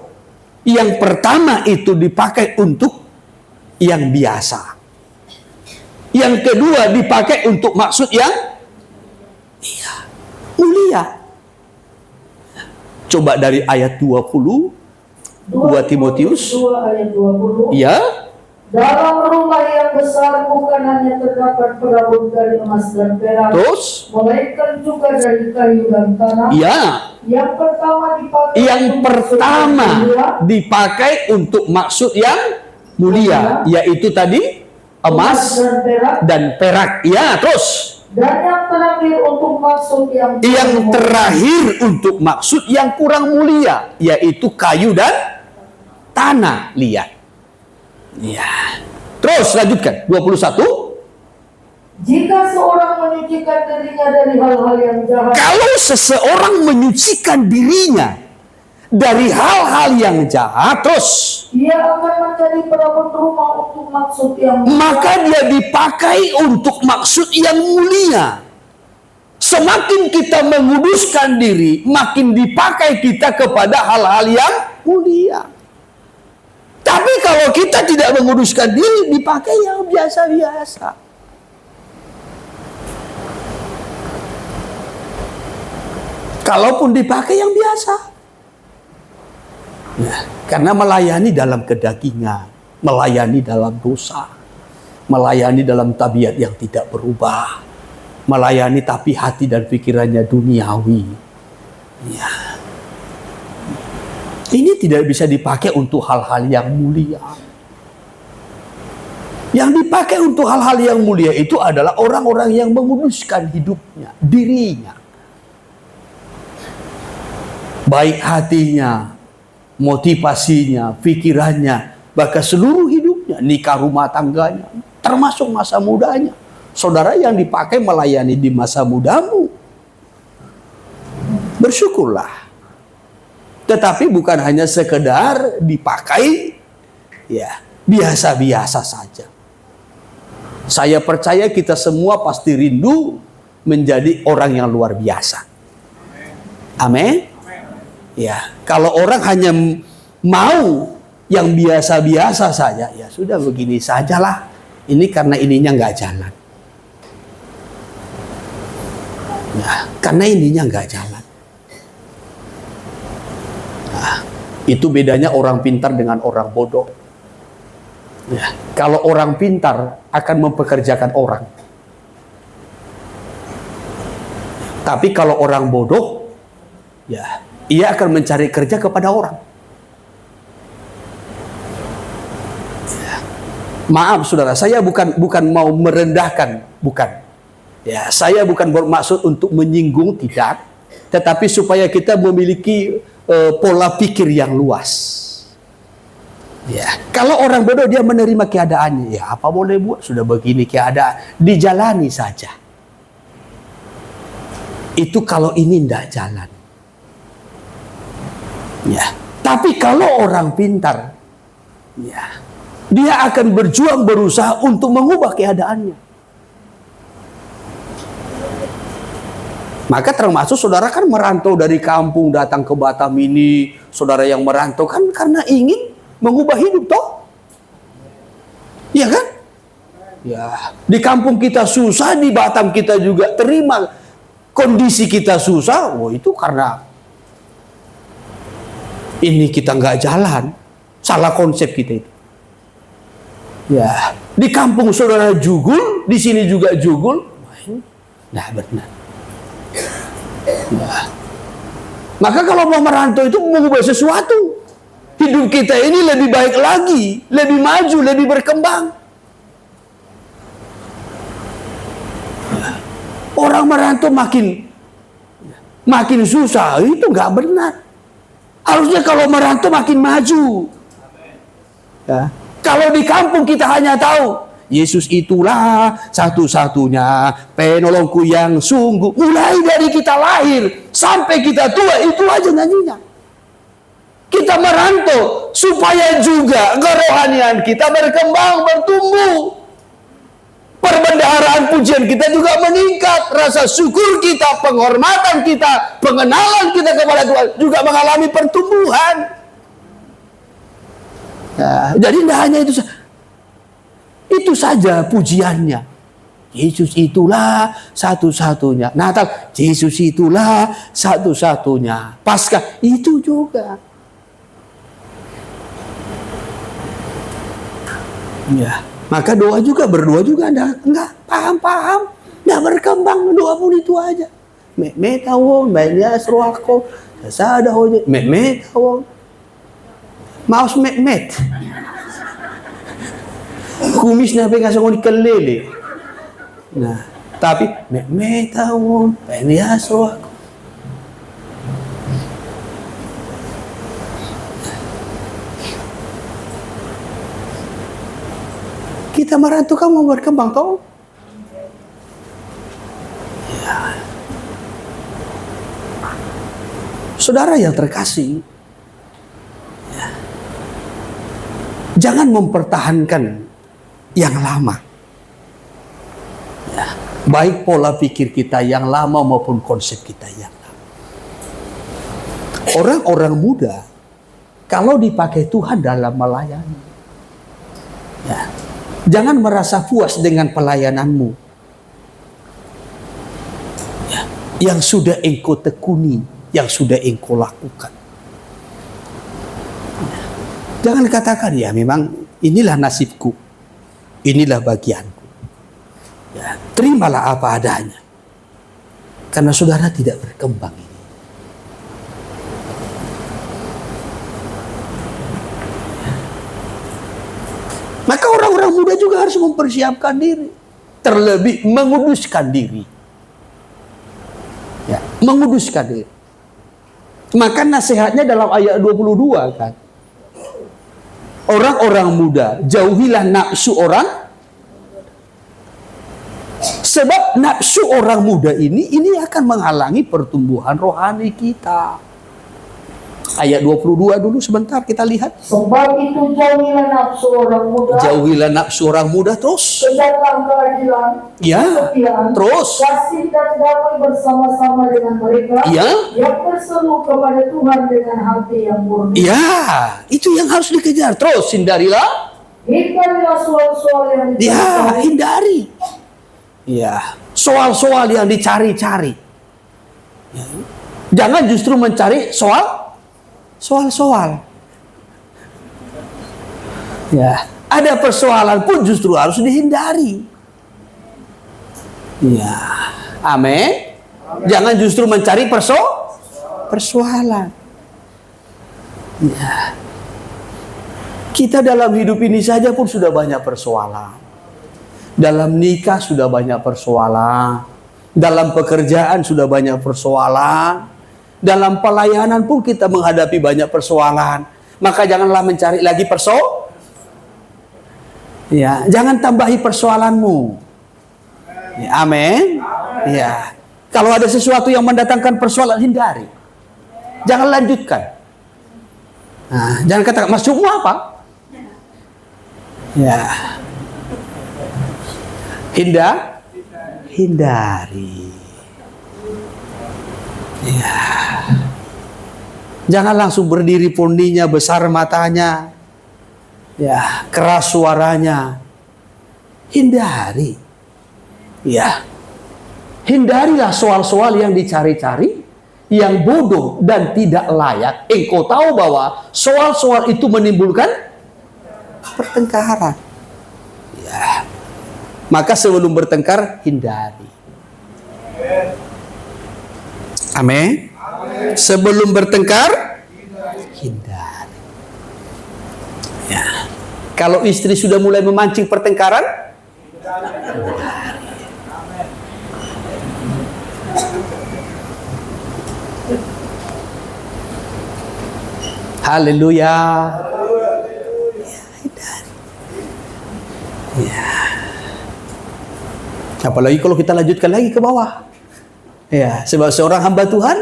Yang pertama itu dipakai untuk yang biasa. Yang kedua dipakai untuk maksud yang mulia. Coba dari ayat 20, 2 Timotius. 2 ayat 20. Ya. Dalam rumah yang besar bukan hanya terdapat perabot dari emas dan perak, Terus, melainkan juga dari kayu dan tanah. ya. Yang pertama dipakai Yang untuk pertama maksud yang mulia, dipakai untuk maksud yang mulia, yaitu tadi emas dan perak. dan perak. Ya, terus Dan yang terakhir untuk maksud yang terakhir untuk maksud yang kurang mulia, yaitu kayu dan tanah liat. Ya. Terus lanjutkan 21. Jika seorang menyucikan dirinya dari hal-hal yang jahat, Kalau seseorang menyucikan dirinya dari hal-hal yang jahat, terus ia akan menjadi perabot rumah untuk maksud yang mulia. maka dia dipakai untuk maksud yang mulia. Semakin kita menguduskan diri, makin dipakai kita kepada hal-hal yang mulia. Tapi kalau kita tidak menguduskan diri, dipakai yang biasa-biasa. Kalaupun dipakai yang biasa. Ya, karena melayani dalam kedagingan, melayani dalam dosa, melayani dalam tabiat yang tidak berubah, melayani tapi hati dan pikirannya duniawi. Ya. Ini tidak bisa dipakai untuk hal-hal yang mulia. Yang dipakai untuk hal-hal yang mulia itu adalah orang-orang yang menguduskan hidupnya, dirinya. Baik hatinya, motivasinya, pikirannya, bahkan seluruh hidupnya, nikah rumah tangganya, termasuk masa mudanya. Saudara yang dipakai melayani di masa mudamu, bersyukurlah. Tetapi bukan hanya sekedar dipakai, ya biasa-biasa saja. Saya percaya kita semua pasti rindu menjadi orang yang luar biasa. Amin. Ya, kalau orang hanya mau yang biasa-biasa saja, ya sudah begini sajalah. Ini karena ininya nggak jalan. Ya, karena ininya nggak jalan. Nah, itu bedanya orang pintar dengan orang bodoh. Ya, kalau orang pintar akan mempekerjakan orang. Tapi kalau orang bodoh, ya ia akan mencari kerja kepada orang. Ya. Maaf saudara, saya bukan mau merendahkan, bukan. Ya, saya bukan bermaksud untuk menyinggung, tidak. Tetapi supaya kita memiliki pola pikir yang luas. Ya, kalau orang bodoh dia menerima keadaannya, ya apa boleh buat, sudah begini keadaan, dijalani saja. Itu kalau ini tidak jalan. Ya, tapi kalau orang pintar, ya, dia akan berjuang berusaha untuk mengubah keadaannya. Maka termasuk saudara kan merantau dari kampung datang ke Batam ini, saudara yang merantau kan karena ingin mengubah hidup toh? Iya kan? Ya, di kampung kita susah, di Batam kita juga terima kondisi kita susah. Oh, itu karena ini kita nggak jalan, salah konsep kita itu. Ya, di kampung saudara jugul, di sini juga jugul, nah benar. Nah, maka kalau mau merantau itu mengubah sesuatu, hidup kita ini lebih baik lagi, lebih maju, lebih berkembang. Orang merantau makin susah, itu nggak benar. Harusnya kalau merantau makin maju. Ya. Kalau di kampung kita hanya tahu Yesus itulah satu-satunya penolongku yang sungguh. Mulai dari kita lahir sampai kita tua, itu aja nyanyinya. Kita merantau supaya juga kerohanian kita berkembang, bertumbuh. Perbendaharaan pujian kita juga meningkat. Rasa syukur kita, penghormatan kita, pengenalan kita kepada Tuhan juga mengalami pertumbuhan. Nah, jadi tidak hanya itu saja pujiannya. Yesus itulah satu-satunya. Natal, Yesus itulah satu-satunya. Paskah, itu juga. Ya, maka doa juga, berdoa juga enggak paham, enggak berkembang, doa pun itu aja. Metawon, banyak seruako, sada hoje, metawon. Maus met. Kumis na pengen sa kelele. Nah, tapi metawon, banyak seruako. Kita merantau kan mau berkembang toh? Ya. Saudara yang terkasih, ya. Jangan mempertahankan yang lama. Ya. Baik pola pikir kita yang lama maupun konsep kita yang lama. Orang-orang muda kalau dipakai Tuhan dalam melayani. Ya. Jangan merasa puas dengan pelayananmu. Ya. Yang sudah engkau tekuni, yang sudah engkau lakukan. Ya. Jangan katakan, ya memang inilah nasibku, inilah bagianku. Ya. Terimalah apa adanya. Karena saudara tidak berkembang ini. Maka orang-orang muda juga harus mempersiapkan diri. Terlebih menguduskan diri. Ya, menguduskan diri. Maka nasihatnya dalam ayat 22 kan. Orang-orang muda, jauhilah nafsu orang. Sebab nafsu orang muda ini akan menghalangi pertumbuhan rohani kita. Ayat 22 dulu sebentar kita lihat. Sebab itu jauhilah nafsu orang muda. Jauhilah nafsu orang muda terus. Tegaklah keadilan. Ya. Kesetiaan, Terus. kasih dan damai bersama-sama dengan mereka. Ya. Yang berseru kepada Tuhan dengan hati yang murni. Ya, itu yang harus dikejar. Terus hindarilah. Hindarilah soal-soal yang Ya, dicari. hindari. Ya, soal-soal yang dicari-cari. Ya. Jangan justru mencari soal-soal. Ya, ada persoalan pun justru harus dihindari. Ya, amin. Jangan justru mencari persoalan. Ya. Kita dalam hidup ini saja pun sudah banyak persoalan. Dalam nikah sudah banyak persoalan. Dalam pekerjaan sudah banyak persoalan. Dalam pelayanan pun kita menghadapi banyak persoalan. Maka janganlah mencari lagi Ya, jangan tambahi persoalanmu. Ya, amin. Ya. Kalau ada sesuatu yang mendatangkan persoalan, hindari. Jangan lanjutkan. Nah, jangan katakan, maksudmu apa? Ya. Hindari. Ya. Jangan langsung berdiri pondinya, besar matanya. Ya, keras suaranya. Hindari. Ya. Hindarilah soal-soal yang dicari-cari, yang bodoh dan tidak layak. Engkau tahu bahwa soal-soal itu menimbulkan pertengkaran. Ya. Maka sebelum bertengkar, hindari. Amin. Sebelum bertengkar, hindari. Ya. Kalau istri sudah mulai memancing pertengkaran, hindari. Haleluya. Ya. Apalagi kalau kita lanjutkan lagi ke bawah. Ya, sebab seorang hamba Tuhan,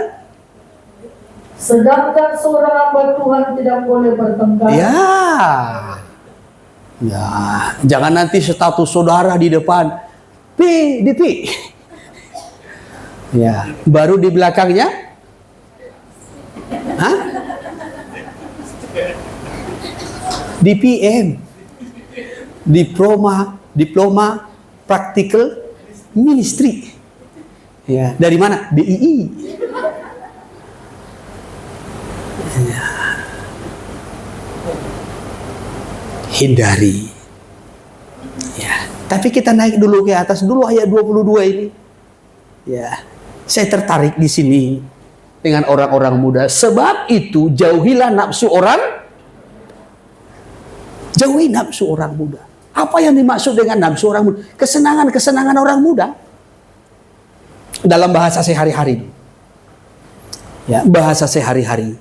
sedangkan seorang hamba Tuhan tidak boleh bertengkar. ya. Ya, jangan nanti status saudara di depan Pi. Ya, baru di belakangnya di PM, diploma practical ministry. Ya, dari mana? BII. Ya. Hindari. Ya, tapi kita naik dulu ke atas dulu ayat 22 ini. Ya. Saya tertarik di sini dengan orang-orang muda. Sebab itu jauhilah nafsu orang. Jauhi nafsu orang muda. Apa yang dimaksud dengan nafsu orang muda? Kesenangan-kesenangan orang muda. Dalam bahasa sehari-hari. Ya, bahasa sehari-hari.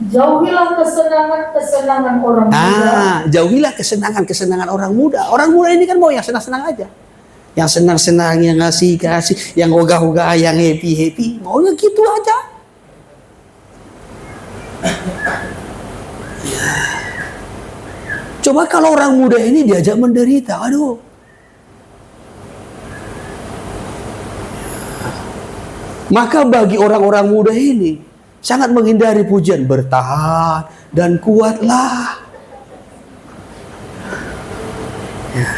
Jauhilah kesenangan-kesenangan orang muda. Jauhilah kesenangan-kesenangan orang muda. Orang muda ini kan mau yang senang-senang aja. Yang senang-senang, yang ngasih-kasih, yang ogah-ogah, yang happy-happy. Maunya gitu aja. Ya. Coba kalau orang muda ini diajak menderita, aduh. Maka bagi orang-orang muda ini, sangat menghindari pujian. Bertahan dan kuatlah. Ya.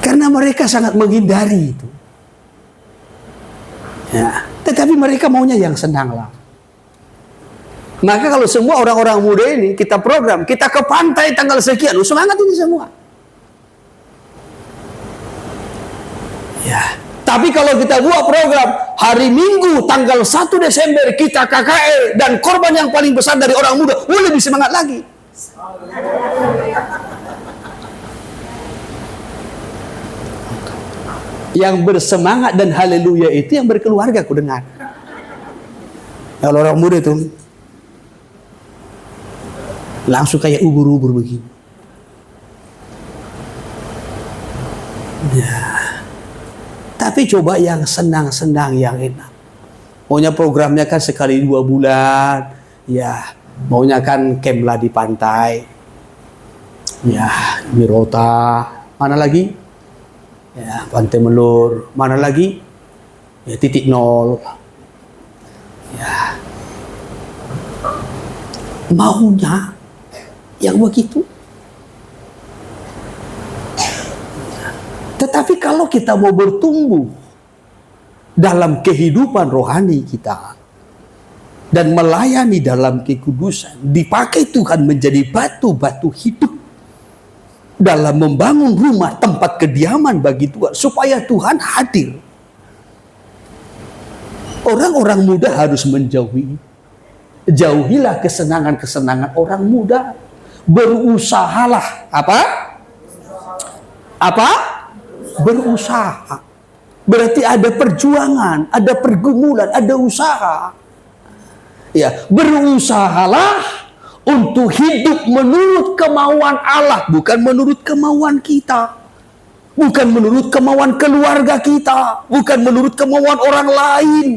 Karena mereka sangat menghindari itu. Ya. Tetapi mereka maunya yang senang lah. Maka kalau semua orang-orang muda ini kita program, kita ke pantai tanggal sekian, semangat ini semua. Ya. Tapi kalau kita buat program hari Minggu tanggal 1 Desember kita KKL dan korban yang paling besar dari orang muda, lebih semangat lagi. Yang bersemangat dan haleluya itu yang berkeluarga, aku dengar. Kalau orang muda itu langsung kayak ubur-ubur begini. Ya. Tapi coba yang senang-senang, yang enak. Maunya programnya kan sekali 2 bulan. Ya, maunya kan camp lah di pantai. Ya, Mirota. Mana lagi? Ya, Pantai Melur. Mana lagi? Ya, Titik Nol. Ya. Maunya yang begitu. Tetapi kalau kita mau bertumbuh dalam kehidupan rohani kita dan melayani dalam kekudusan, dipakai Tuhan menjadi batu-batu hidup dalam membangun rumah tempat kediaman bagi Tuhan supaya Tuhan hadir. Orang-orang muda harus menjauhi. Jauhilah kesenangan-kesenangan orang muda. Berusahalah apa? Berusaha. Berarti ada perjuangan, ada pergumulan, ada usaha. Ya, berusahalah untuk hidup menurut kemauan Allah, bukan menurut kemauan kita. Bukan menurut kemauan keluarga kita, bukan menurut kemauan orang lain.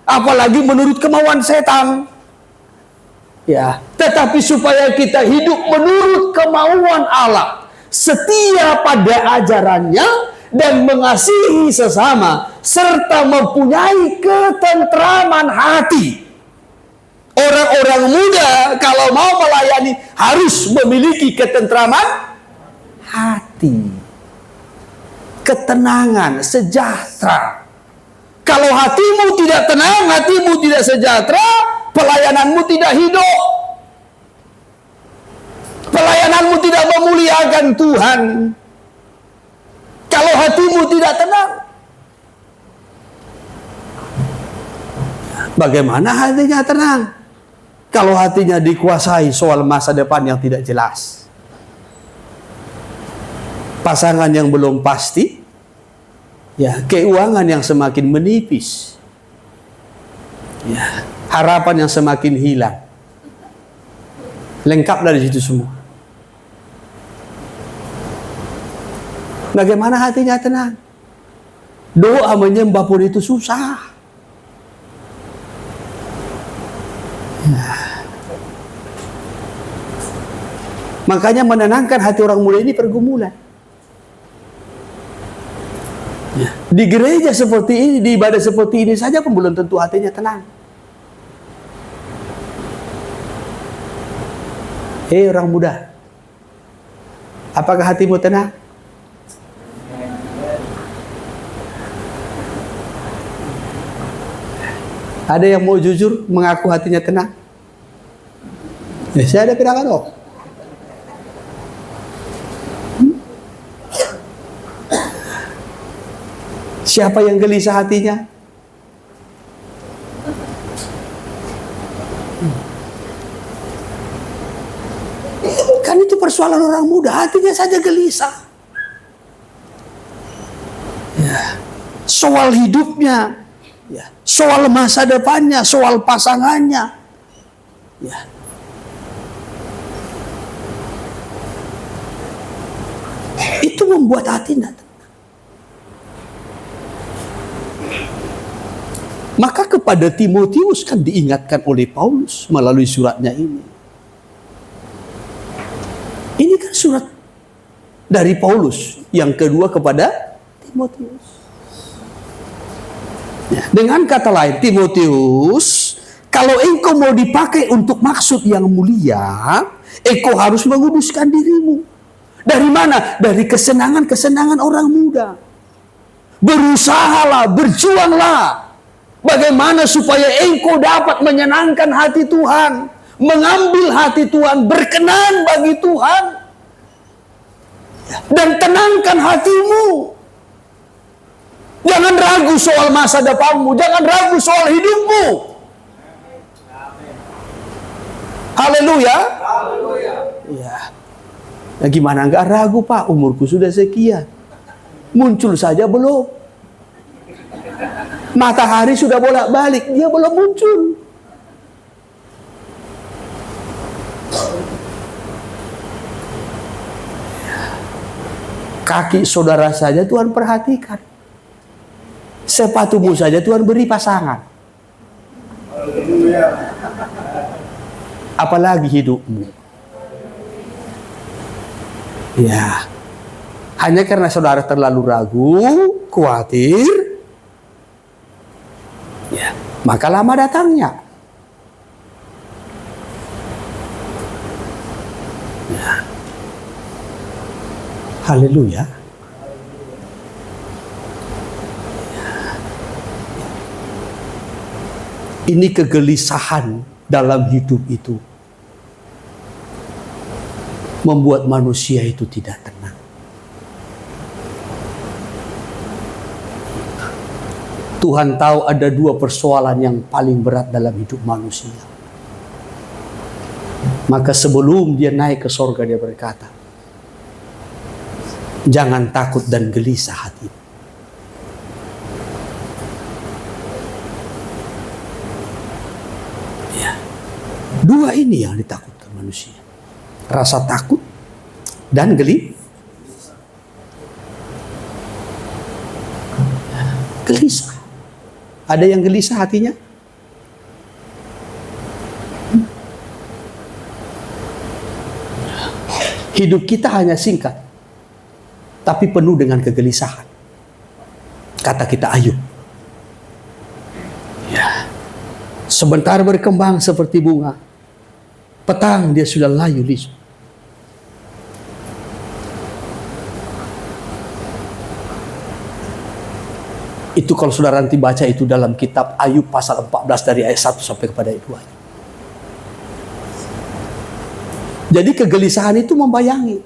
Apalagi menurut kemauan setan. Ya, tetapi supaya kita hidup menurut kemauan Allah, setia pada ajarannya dan mengasihi sesama serta mempunyai ketentraman hati. Orang-orang muda kalau mau melayani harus memiliki ketentraman hati, ketenangan, sejahtera. Kalau hatimu tidak tenang, hatimu tidak sejahtera, pelayananmu tidak hidup. Pelayananmu tidak memuliakan Tuhan. Kalau hatimu tidak tenang, bagaimana hatinya tenang? Kalau hatinya dikuasai soal masa depan yang tidak jelas, pasangan yang belum pasti, ya, keuangan yang semakin menipis, ya, harapan yang semakin hilang, lengkap dari situ semua. Bagaimana hatinya tenang? Doa menyembah pun itu susah. Ya. Makanya menenangkan hati orang muda ini pergumulan. Ya. Di gereja seperti ini, di ibadah seperti ini saja pun belum tentu hatinya tenang. Hei orang muda, apakah hatimu tenang? Ada yang mau jujur mengaku hatinya tenang? Ya, saya ada pindahan kok. Siapa yang gelisah hatinya? Kan itu persoalan orang muda, hatinya saja gelisah. Ya. Soal hidupnya, ya, soal masa depannya, soal pasangannya, ya. Itu membuat hati tidak tenang. Maka kepada Timotius kan diingatkan oleh Paulus melalui suratnya ini. Ini kan surat dari Paulus yang kedua kepada Timotius. Ya, dengan kata lain, Timotius, kalau engkau mau dipakai untuk maksud yang mulia, engkau harus menguduskan dirimu. Dari mana? Dari kesenangan-kesenangan orang muda. Berusahalah, berjuanglah. Bagaimana supaya engkau dapat menyenangkan hati Tuhan, mengambil hati Tuhan, berkenan bagi Tuhan, dan tenangkan hatimu. Jangan ragu soal masa depanmu, jangan ragu soal hidupmu. Haleluya. Ya. Nah, gimana nggak ragu, Pak? Umurku sudah sekian. Muncul saja belum. Matahari sudah bolak-balik, dia belum muncul. Kaki saudara saja Tuhan perhatikan. Sepatumu saja Tuhan beri pasangan. Apalagi hidupmu. Ya. Hanya karena saudara terlalu ragu, khawatir, ya, maka lama datangnya. Ya. Haleluya. Ini kegelisahan dalam hidup itu membuat manusia itu tidak tenang. Tuhan tahu ada dua persoalan yang paling berat dalam hidup manusia. Maka sebelum dia naik ke sorga, dia berkata, jangan takut dan gelisah hatimu. Ya. Dua ini yang ditakutkan manusia. Rasa takut dan gelisah. Ada yang gelisah hatinya? Hidup kita hanya singkat, tapi penuh dengan kegelisahan. Kata kita Ayub. Ya. Sebentar berkembang seperti bunga, petang dia sudah layu lisu. Itu kalau saudara nanti baca itu dalam kitab Ayub pasal 14 dari ayat 1 sampai kepada ayat 2. Jadi kegelisahan itu membayangi.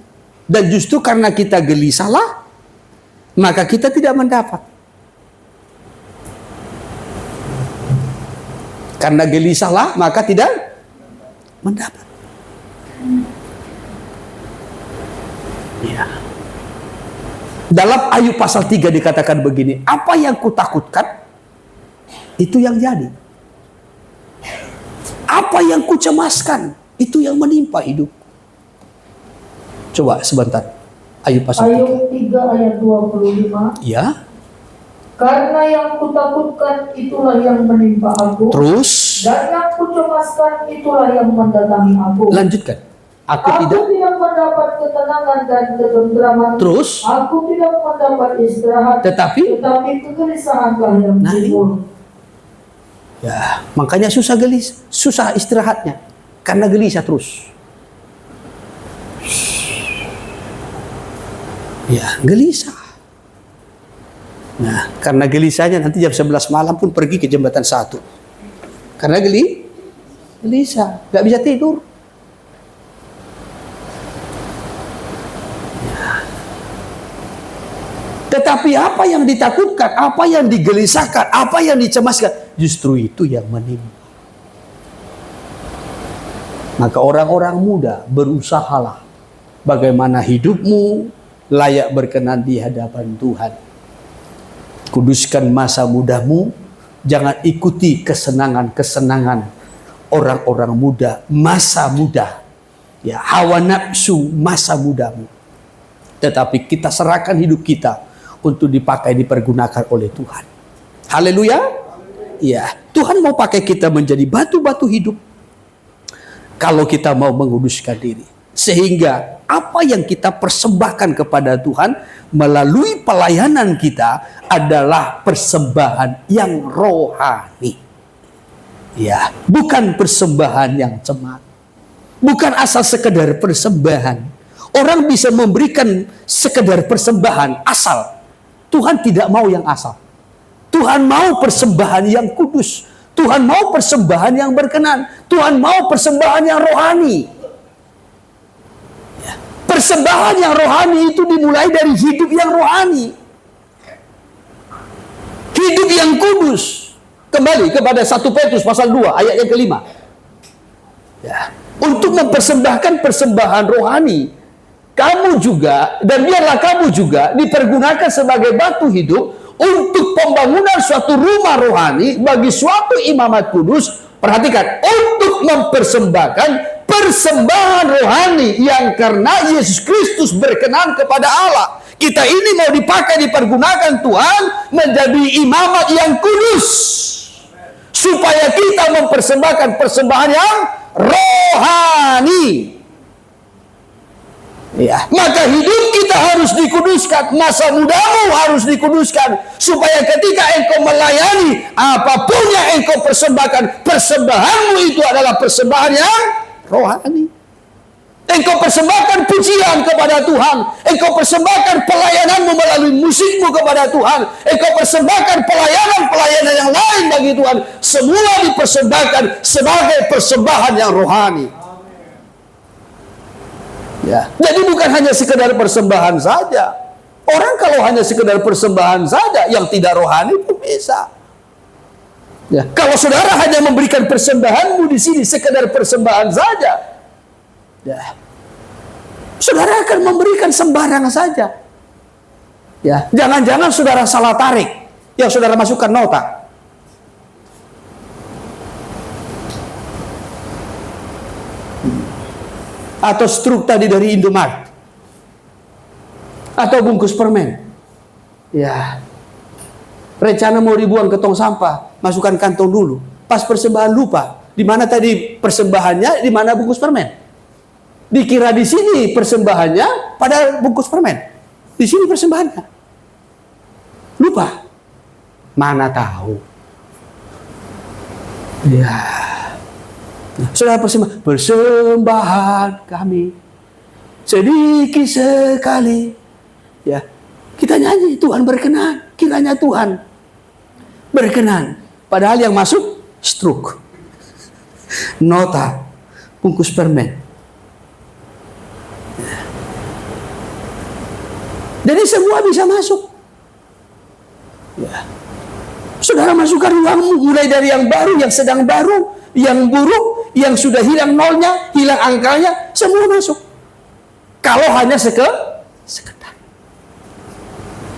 Dan justru karena kita gelisahlah, maka kita tidak mendapat. Karena gelisahlah, maka tidak mendapat. Ya. Dalam Ayub pasal 3 dikatakan begini, apa yang kutakutkan, itu yang jadi. Apa yang kucemaskan, itu yang menimpa hidup. Coba sebentar. Ayub pasal 3. Ayub 3 ayat 25. Ya. Karena yang kutakutkan itulah yang menimpa aku. Terus. Dan yang kucemaskan itulah yang mendatangi aku. Lanjutkan. Aku tidak mendapat ketenangan dan ketentraman. Terus. Aku tidak mendapat istirahat. Tetapi kegelisahanlah yang timbul. Ya, makanya susah istirahatnya. Karena gelisah terus. Ya, gelisah. Nah, karena gelisahnya nanti jam 11 malam pun pergi ke jembatan 1. Karena gelisah, nggak bisa tidur. Tetapi apa yang ditakutkan, apa yang digelisahkan, apa yang dicemaskan, justru itu yang menimpa. Maka orang-orang muda berusahalah bagaimana hidupmu layak berkenan di hadapan Tuhan. Kuduskan masa mudamu, jangan ikuti kesenangan-kesenangan orang-orang muda, masa muda. Ya, hawa nafsu masa mudamu. Tetapi kita serahkan hidup kita untuk dipakai, dipergunakan oleh Tuhan. Haleluya. Ya, Tuhan mau pakai kita menjadi batu-batu hidup. Kalau kita mau menguduskan diri. Sehingga apa yang kita persembahkan kepada Tuhan melalui pelayanan kita adalah persembahan yang rohani. Ya, bukan persembahan yang cemat. Bukan asal sekedar persembahan. Orang bisa memberikan sekedar persembahan asal. Tuhan tidak mau yang asal. Tuhan mau persembahan yang kudus. Tuhan mau persembahan yang berkenan. Tuhan mau persembahan yang rohani. Ya. Persembahan yang rohani itu dimulai dari hidup yang rohani. Hidup yang kudus. Kembali kepada 1 Petrus pasal 2 ayat yang kelima. Ya. Untuk mempersembahkan persembahan rohani, kamu juga, dan biarlah kamu juga dipergunakan sebagai batu hidup untuk pembangunan suatu rumah rohani bagi suatu imamat kudus. Perhatikan, untuk mempersembahkan persembahan rohani yang karena Yesus Kristus berkenan kepada Allah. Kita ini mau dipakai, dipergunakan Tuhan menjadi imamat yang kudus, supaya kita mempersembahkan persembahan yang rohani. Ya, maka hidup kita harus dikuduskan, masa mudamu harus dikuduskan, supaya ketika engkau melayani, apapun yang engkau persembahkan, persembahanmu itu adalah persembahan yang rohani. Engkau persembahkan pujian kepada Tuhan, engkau persembahkan pelayananmu melalui musikmu kepada Tuhan, engkau persembahkan pelayanan yang lain bagi Tuhan, semua dipersembahkan sebagai persembahan yang rohani. Ya. Jadi bukan hanya sekedar persembahan saja. Orang kalau hanya sekedar persembahan saja yang tidak rohani pun bisa. Ya. Kalau saudara hanya memberikan persembahanmu di sini sekedar persembahan saja, ya, saudara akan memberikan sembarang saja. Ya, jangan-jangan saudara salah tarik yang saudara masukkan nota. Atau struk tadi dari Indomaret, atau bungkus permen. Ya, rencana mau dibuang ke tong sampah, masukkan kantong dulu. Pas persembahan lupa, di mana tadi persembahannya, di mana bungkus permen. Dikira di sini persembahannya pada bungkus permen, di sini persembahannya. Lupa, mana tahu. Ya. Saudara persembahan kami sedikit sekali, ya, kita nyanyi Tuhan berkenan, kiranya Tuhan berkenan. Padahal yang masuk struk, nota, bungkus permen. Jadi semua bisa masuk. Ya. Saudara masukkan uangmu, mulai dari yang baru, yang sedang baru, yang buruk, yang sudah hilang nolnya, hilang angkanya, semua masuk. Kalau hanya sekedar.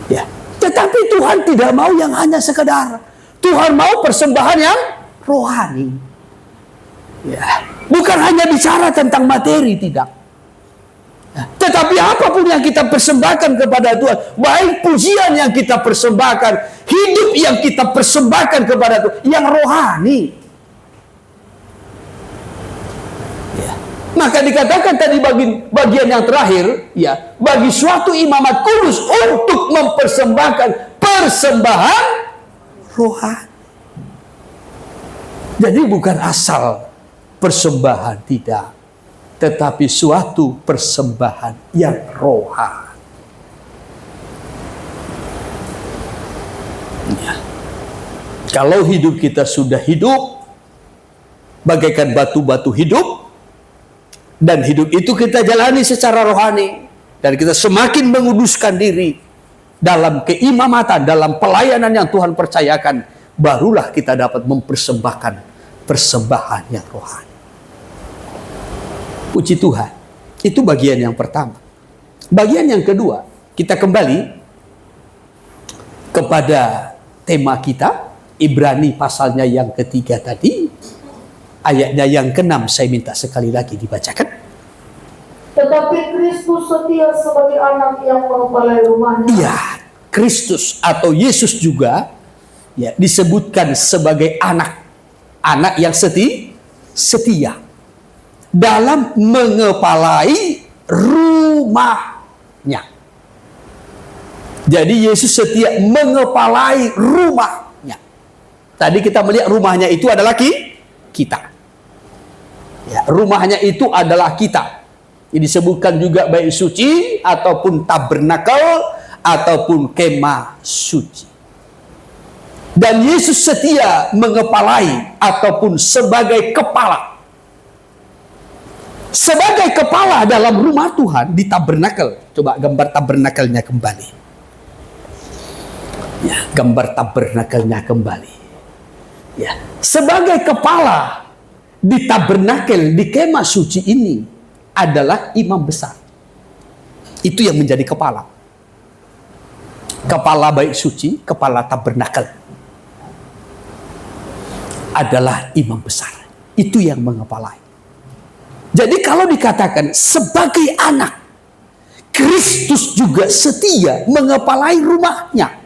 Ya. Tetapi Tuhan tidak mau yang hanya sekedar. Tuhan mau persembahan yang rohani. Ya. Bukan hanya bicara tentang materi, tidak. Ya. Tetapi apapun yang kita persembahkan kepada Tuhan, baik pujian yang kita persembahkan, hidup yang kita persembahkan kepada Tuhan, yang rohani. Maka dikatakan tadi bagian yang terakhir, ya, bagi suatu imamat kudus untuk mempersembahkan persembahan rohani. Jadi bukan asal persembahan, tidak, tetapi suatu persembahan yang rohani. Ya. Kalau hidup kita sudah hidup bagaikan batu-batu hidup, dan hidup itu kita jalani secara rohani, dan kita semakin menguduskan diri dalam keimamatan, dalam pelayanan yang Tuhan percayakan, barulah kita dapat mempersembahkan persembahan yang rohani. Puji Tuhan. Itu bagian yang pertama. Bagian yang kedua, kita kembali kepada tema kita, Ibrani pasalnya yang ketiga tadi, ayatnya yang ke-6 saya minta sekali lagi dibacakan. Tetapi Kristus setia sebagai anak yang mengepalai rumahnya. Iya, Kristus atau Yesus juga, ya, disebutkan sebagai anak yang setia. dalam mengepalai rumahnya. Jadi Yesus setia mengepalai rumahnya. Tadi kita melihat rumahnya itu adalah kita. Ya, rumahnya itu adalah kita. Ini disebutkan juga bait suci ataupun tabernakel ataupun kemah suci. Dan Yesus setia mengepalai ataupun sebagai kepala. Sebagai kepala dalam rumah Tuhan di tabernakel. Coba gambar tabernakelnya kembali. Ya, gambar tabernakelnya kembali. Ya, sebagai kepala di tabernakel di kemah suci ini adalah imam besar. Itu yang menjadi kepala. Kepala bait suci, kepala tabernakel adalah imam besar. Itu yang mengepalai. Jadi kalau dikatakan sebagai anak, Kristus juga setia mengepalai rumahnya.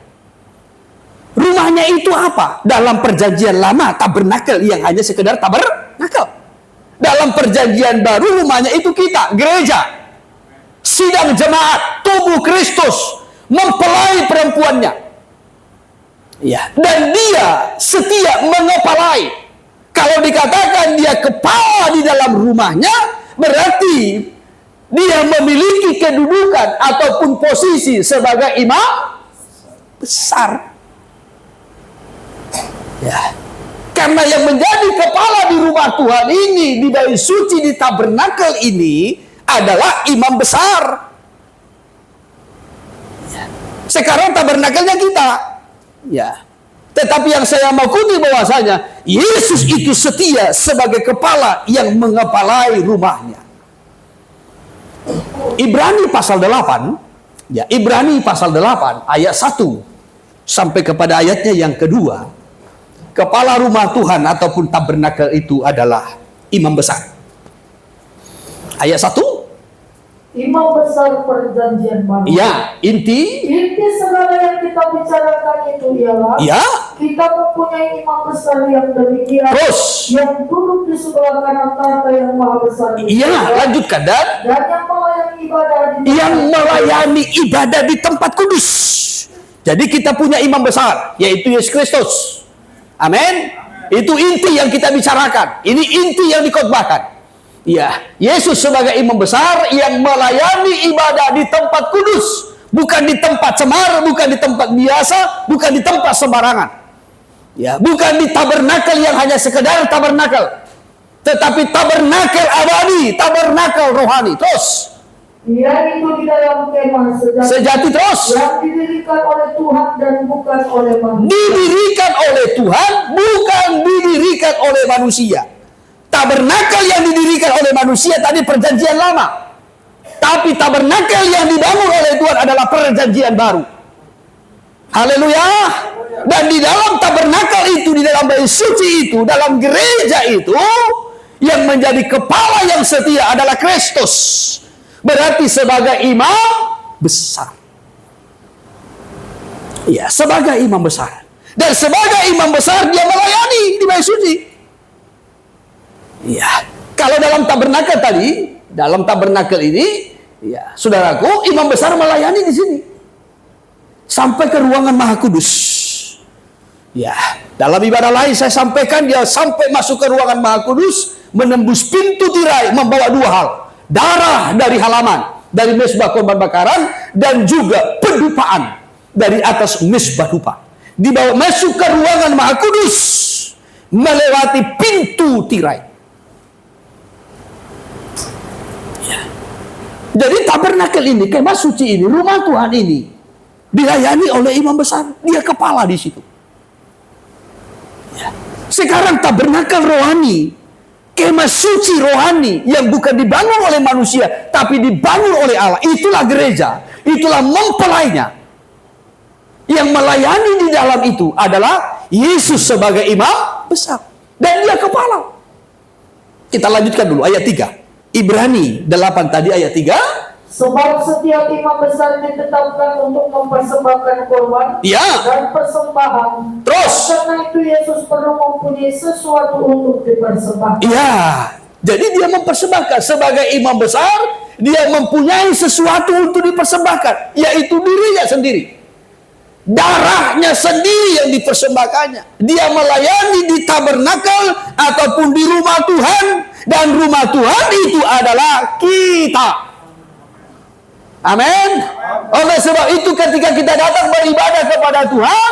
Rumahnya itu apa? Dalam perjanjian lama, tabernakel yang hanya sekedar tabernakel. Dalam perjanjian baru, rumahnya itu kita, gereja. Sidang jemaat, tubuh Kristus, mempelai perempuannya. Ya, dan dia setia mengepalai. Kalau dikatakan dia kepala di dalam rumahnya, berarti dia memiliki kedudukan ataupun posisi sebagai imam besar. Ya. Karena yang menjadi kepala di rumah Tuhan ini, di bait suci, di tabernakel ini adalah imam besar. Ya. Sekarang tabernakelnya kita. Ya. Tetapi yang saya mau kutip bahwasanya Yesus itu setia sebagai kepala yang mengepalai rumahnya. Ibrani pasal 8, ya, Ibrani pasal 8 ayat 1 sampai kepada ayatnya yang kedua. Kepala rumah Tuhan ataupun tabernakel itu adalah imam besar. Ayat 1. Imam besar perjanjian baru. Ya, inti segala yang kita bicarakan itu ialah ya, kita mempunyai imam besar yang demikian, terus yang duduk di sebelah kanan tahta yang maha besar. iya, lanjutkan. Dan yang melayani ibadah di tempat kudus. Jadi kita punya imam besar, yaitu Yesus Kristus. Amin. Itu inti yang kita bicarakan. Ini inti yang dikhotbahkan. Ya, Yesus sebagai imam besar yang melayani ibadah di tempat kudus, bukan di tempat cemar, bukan di tempat biasa, bukan di tempat sembarangan. Ya, bukan di tabernakel yang hanya sekedar tabernakel, tetapi tabernakel abadi, tabernakel rohani. Terus Ia itu di dalam kemah sejati terus yang didirikan oleh Tuhan dan bukan oleh manusia. Didirikan oleh Tuhan, bukan didirikan oleh manusia. Tabernakel yang didirikan oleh manusia tadi perjanjian lama. Tapi tabernakel yang dibangun oleh Tuhan adalah perjanjian baru. Haleluya. Dan di dalam tabernakel itu, di dalam bait suci itu, dalam gereja itu, yang menjadi kepala yang setia adalah Kristus. Berarti sebagai imam besar. Ya, sebagai imam besar. Dan sebagai imam besar dia melayani di bait suci. Ya, kalau dalam tabernakel tadi, dalam tabernakel ini, ya, saudaraku, imam besar melayani di sini. Sampai ke ruangan Maha Kudus. Ya, dalam ibadah lain saya sampaikan dia sampai masuk ke ruangan Maha Kudus, menembus pintu tirai, membawa dua hal. Darah dari halaman, dari mezbah korban bakaran, dan juga pedupaan dari atas mezbah dupa. Dibawa masuk ke ruangan Maha Kudus, melewati pintu tirai. Ya. Jadi tabernakel ini, kemah suci ini, rumah Tuhan ini, dilayani oleh imam besar. Dia kepala di situ. Ya. Sekarang tabernakel rohani, kemah suci rohani yang bukan dibangun oleh manusia, tapi dibangun oleh Allah. Itulah gereja. Itulah mempelainya. Yang melayani di dalam itu adalah Yesus sebagai imam besar. Dan dia kepala. Kita lanjutkan dulu ayat 3. Ibrani 8 tadi ayat 3. Sebab setiap imam besar ditetapkan untuk mempersembahkan korban Ya. dan persembahan. Terus. Karena itu Yesus perlu mempunyai sesuatu untuk dipersembahkan. Ya. Jadi dia mempersembahkan sebagai imam besar, dia mempunyai sesuatu untuk dipersembahkan, yaitu dirinya sendiri. Darahnya sendiri yang dipersembahkannya. Dia melayani di tabernakel ataupun di rumah Tuhan, dan rumah Tuhan itu adalah kita. Amin. Oleh sebab itu ketika kita datang beribadah kepada Tuhan,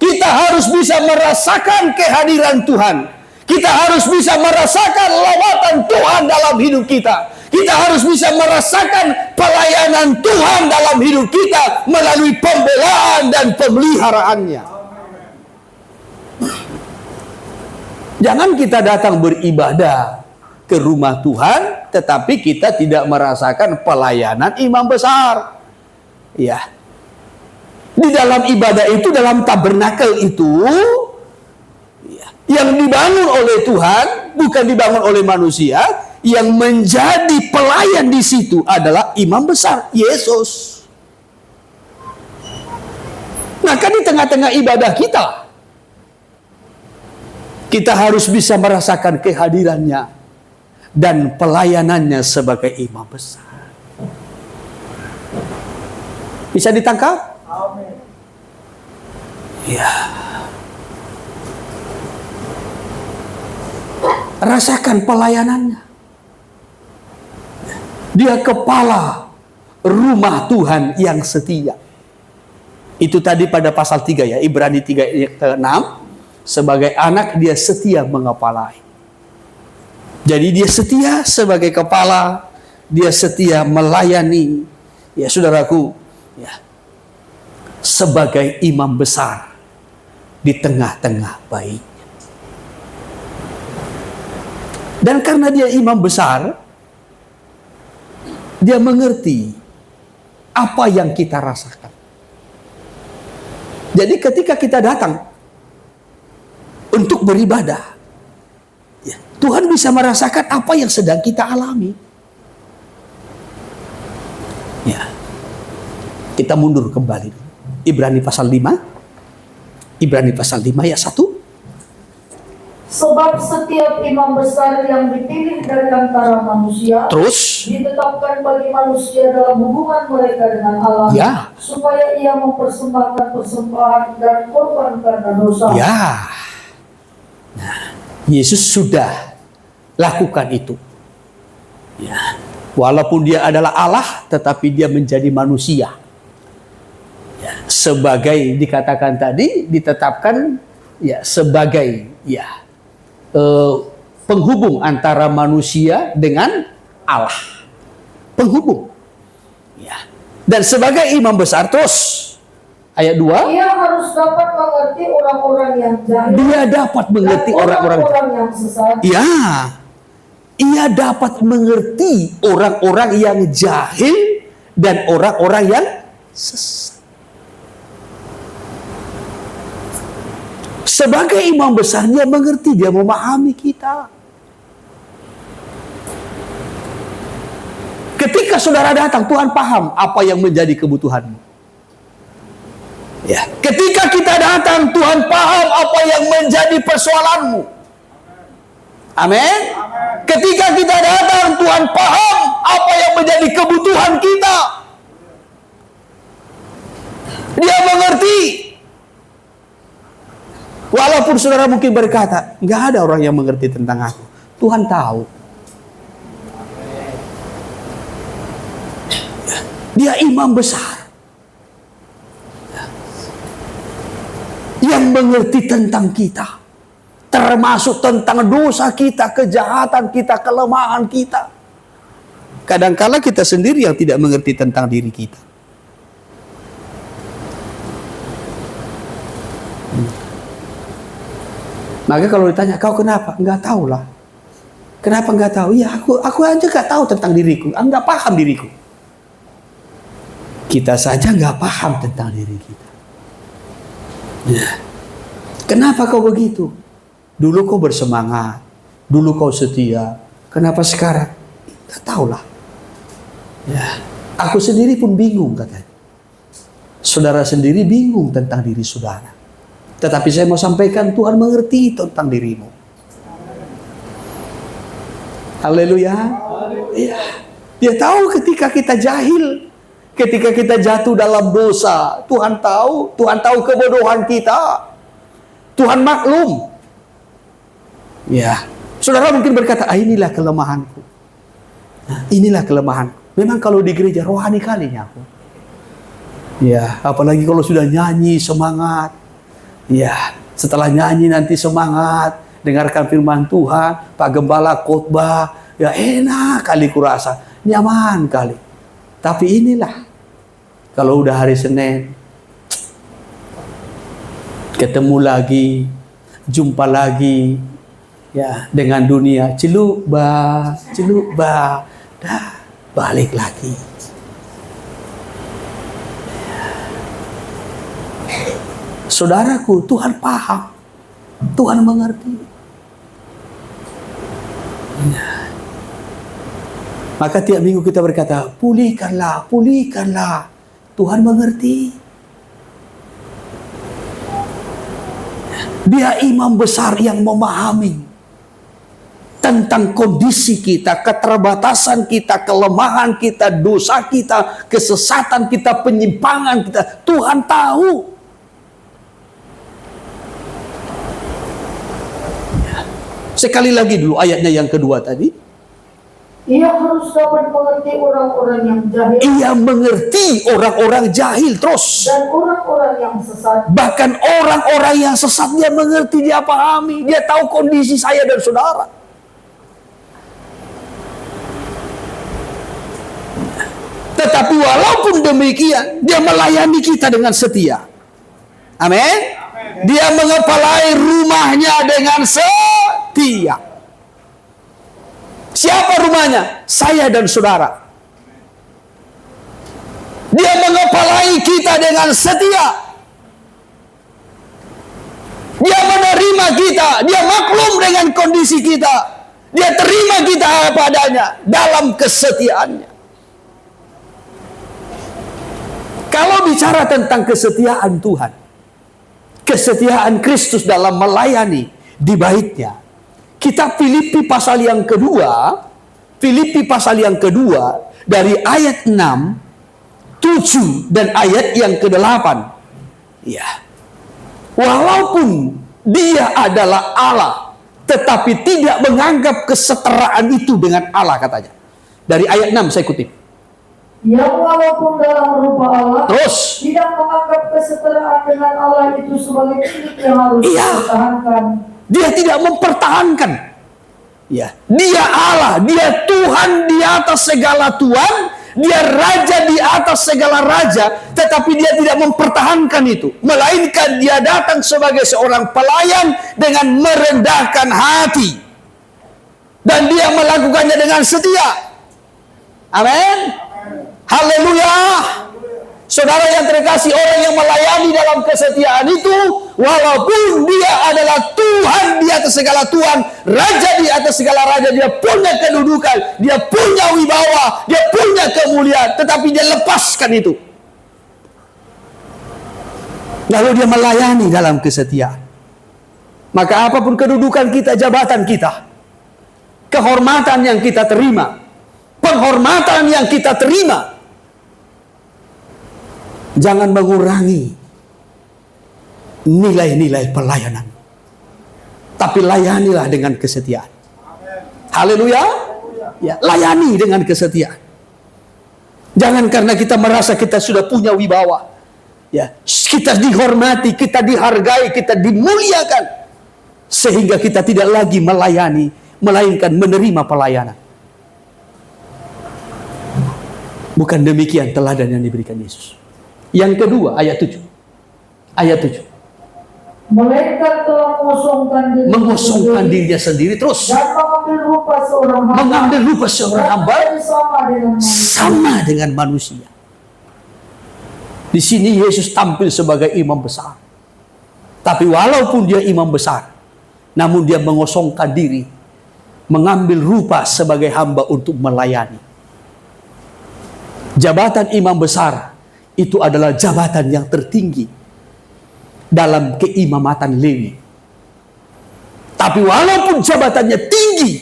kita harus bisa merasakan kehadiran Tuhan. Kita harus bisa merasakan lawatan Tuhan dalam hidup kita. Kita harus bisa merasakan pelayanan Tuhan dalam hidup kita melalui pembelaan dan pemeliharaannya. Jangan kita datang beribadah ke rumah Tuhan, tetapi kita tidak merasakan pelayanan imam besar. Ya. Di dalam ibadah itu, dalam tabernakel itu, yang dibangun oleh Tuhan, bukan dibangun oleh manusia. Yang menjadi pelayan di situ adalah imam besar, Yesus. Maka di tengah-tengah ibadah kita, kita harus bisa merasakan kehadirannya dan pelayanannya sebagai imam besar. Bisa ditangkap? Amin. Ya. Rasakan pelayanannya. Dia kepala rumah Tuhan yang setia. Itu tadi pada pasal 3 ya, Ibrani 3 ayat ke-6. Sebagai anak dia setia mengepalai. Jadi dia setia sebagai kepala, dia setia melayani. Ya saudaraku, ya, sebagai imam besar di tengah-tengah baik. Dan karena dia imam besar, dia mengerti apa yang kita rasakan. Jadi ketika kita datang untuk beribadah, ya, Tuhan bisa merasakan apa yang sedang kita alami. Ya. Kita mundur kembali. Ibrani pasal 5. Ibrani pasal 5 ayat 1. Sebab setiap imam besar yang dipilih dari antara manusia Terus ditetapkan bagi manusia dalam hubungan mereka dengan Allah, ya, supaya ia mempersembahkan persembahan dan korban karena dosa. ya. Nah, Yesus sudah lakukan itu. Ya. Walaupun dia adalah Allah, tetapi dia menjadi manusia. Ya. Sebagai dikatakan tadi, ditetapkan ya sebagai ya penghubung antara manusia dengan Allah. Penghubung. Ya. Dan sebagai imam besar, terus ayat 2. Ia harus dapat mengerti orang-orang yang jahil. Dia dapat mengerti dan orang-orang yang sesat. Ya. Ia dapat mengerti orang-orang yang jahil dan orang-orang yang sesat. Sebagai imam besar, dia mengerti, dia memahami kita. Ketika saudara datang, Tuhan paham apa yang menjadi kebutuhanmu. Ya. Ketika kita datang, Tuhan paham apa yang menjadi persoalanmu. Amin. Ketika kita datang, Tuhan paham apa yang menjadi kebutuhan kita. Dia mengerti. Walaupun saudara mungkin berkata, nggak ada orang yang mengerti tentang aku. Tuhan tahu. Dia imam besar. Yang mengerti tentang kita. Termasuk tentang dosa kita, kejahatan kita, kelemahan kita. Kadangkala kita sendiri yang tidak mengerti tentang diri kita. Maka kalau ditanya, kau kenapa? Enggak tahu lah. Kenapa enggak tahu? Ya aku aja enggak tahu tentang diriku. Enggak paham diriku. Kita saja enggak paham tentang diri kita. Ya. Kenapa kau begitu? Dulu kau bersemangat. Dulu kau setia. Kenapa sekarang? Enggak tahu lah. Ya. Aku sendiri pun bingung katanya. Saudara sendiri bingung tentang diri saudara. Tetapi saya mau sampaikan, Tuhan mengerti tentang dirimu. Haleluya. Iya. Dia tahu ketika kita jahil, ketika kita jatuh dalam dosa, Tuhan tahu kebodohan kita. Tuhan maklum. Ya. Saudara mungkin berkata, inilah kelemahanku. Nah, inilah kelemahanku. Memang kalau di gereja rohani kalinya aku. Ya, apalagi kalau sudah nyanyi semangat. Ya, setelah nyanyi nanti semangat, dengarkan firman Tuhan, Pak Gembala khotbah, ya enak kali kurasa, nyaman kali. Tapi inilah, kalau udah hari Senin, ketemu lagi, jumpa lagi, ya dengan dunia, celuk bah, dah balik lagi. Saudaraku, Tuhan paham, Tuhan mengerti. Maka tiap minggu kita berkata, pulihkanlah, pulihkanlah. Tuhan mengerti. Dia imam besar yang memahami tentang kondisi kita, keterbatasan kita, kelemahan kita, dosa kita, kesesatan kita, penyimpangan kita. Tuhan tahu. Sekali lagi dulu ayatnya yang kedua tadi. Ia harus dapat mengerti orang-orang yang jahil. Ia mengerti orang-orang jahil terus. Dan orang-orang yang sesat. Bahkan orang-orang yang sesat dia mengerti, dia pahami. Dia tahu kondisi saya dan saudara. Tetapi walaupun demikian, dia melayani kita dengan setia. Amin. Dia mengepalai rumahnya dengan setia. Siapa rumahnya? Saya dan saudara. Dia mengepalai kita dengan setia. Dia menerima kita. Dia maklum dengan kondisi kita. Dia terima kita apa adanya dalam kesetiaannya. Kalau bicara tentang kesetiaan Tuhan, kesetiaan Kristus dalam melayani di baitnya, kita Filipi pasal yang kedua dari ayat 6, 7 dan ayat yang ke-8. Ya. Walaupun dia adalah Allah, tetapi tidak menganggap kesetaraan itu dengan Allah, katanya. Dari ayat 6 saya kutip. Yang walaupun dalam rupa Allah, Terus tidak menganggap kesetaraan dengan Allah itu sebagai milik yang harus dipertahankan. Dia tidak mempertahankan. Ya, dia Allah, dia Tuhan di atas segala Tuhan, dia Raja di atas segala Raja, tetapi dia tidak mempertahankan itu. Melainkan dia datang sebagai seorang pelayan dengan merendahkan hati. Dan dia melakukannya dengan setia. Amin. Haleluya. Saudara yang terkasih, orang yang melayani dalam kesetiaan itu, walaupun dia adalah Tuhan di atas segala Tuhan, Raja di atas segala Raja, dia punya kedudukan, dia punya wibawa, dia punya kemuliaan, tetapi dia lepaskan itu. Lalu dia melayani dalam kesetiaan. Maka apapun kedudukan kita, jabatan kita, kehormatan yang kita terima, penghormatan yang kita terima, jangan mengurangi nilai-nilai pelayanan. Tapi layanilah dengan kesetiaan. Haleluya. Ya, layani dengan kesetiaan. Jangan karena kita merasa kita sudah punya wibawa, ya, kita dihormati, kita dihargai, kita dimuliakan, sehingga kita tidak lagi melayani, melainkan menerima pelayanan. Bukan demikian teladan yang diberikan Yesus. Yang kedua, ayat 7. Ayat 7. Melainkan telah mengosongkan dirinya sendiri terus. Dan mengambil rupa seorang hamba. Mengambil rupa seorang hamba sama dengan manusia. Di sini Yesus tampil sebagai imam besar. Tapi walaupun dia imam besar, namun dia mengosongkan diri, mengambil rupa sebagai hamba untuk melayani. Jabatan imam besar itu adalah jabatan yang tertinggi dalam keimamatan Lewi. Tapi walaupun jabatannya tinggi,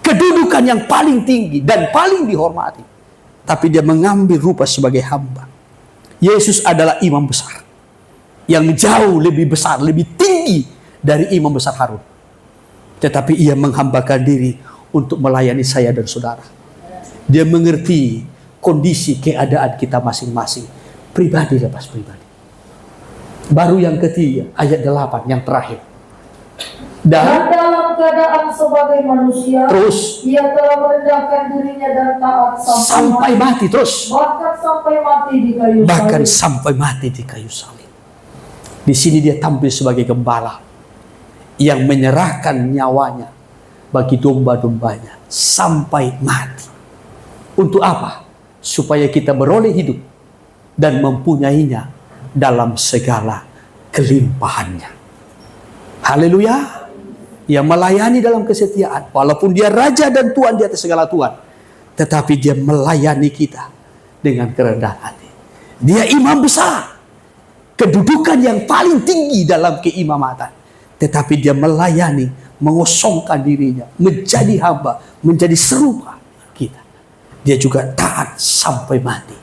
kedudukan yang paling tinggi dan paling dihormati. Tapi dia mengambil rupa sebagai hamba. Yesus adalah imam besar yang jauh lebih besar, lebih tinggi dari imam besar Harun. Tetapi ia menghambakan diri untuk melayani saya dan saudara. Dia mengerti kondisi keadaan kita masing-masing, pribadi lepas pribadi. Baru yang ketiga, ayat 8 yang terakhir. Dan dalam keadaan sebagai manusia, terus ia telah merendahkan dirinya dan taat sampai mati, terus bahkan sampai mati di kayu bahkan salib. sampai mati di kayu salib. Di sini dia tampil sebagai gembala yang menyerahkan nyawanya bagi domba-dombanya sampai mati. Untuk apa? Supaya kita beroleh hidup dan mempunyainya dalam segala kelimpahannya. Haleluya. Yang melayani dalam kesetiaan, walaupun dia raja dan Tuhan di atas segala Tuhan, tetapi dia melayani kita dengan kerendahan hati. Dia imam besar, kedudukan yang paling tinggi dalam keimamatan, tetapi dia melayani, mengosongkan dirinya, menjadi hamba, menjadi serupa kita. Dia juga taat sampai mati,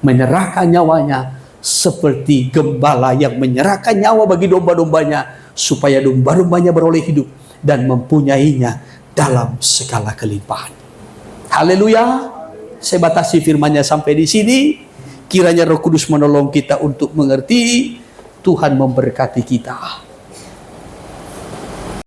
menyerahkan nyawanya seperti gembala yang menyerahkan nyawa bagi domba-dombanya supaya domba-dombanya beroleh hidup dan mempunyainya dalam segala kelimpahan. Haleluya. Saya batasi firman-Nya sampai di sini. Kiranya Roh Kudus menolong kita untuk mengerti. Tuhan memberkati kita.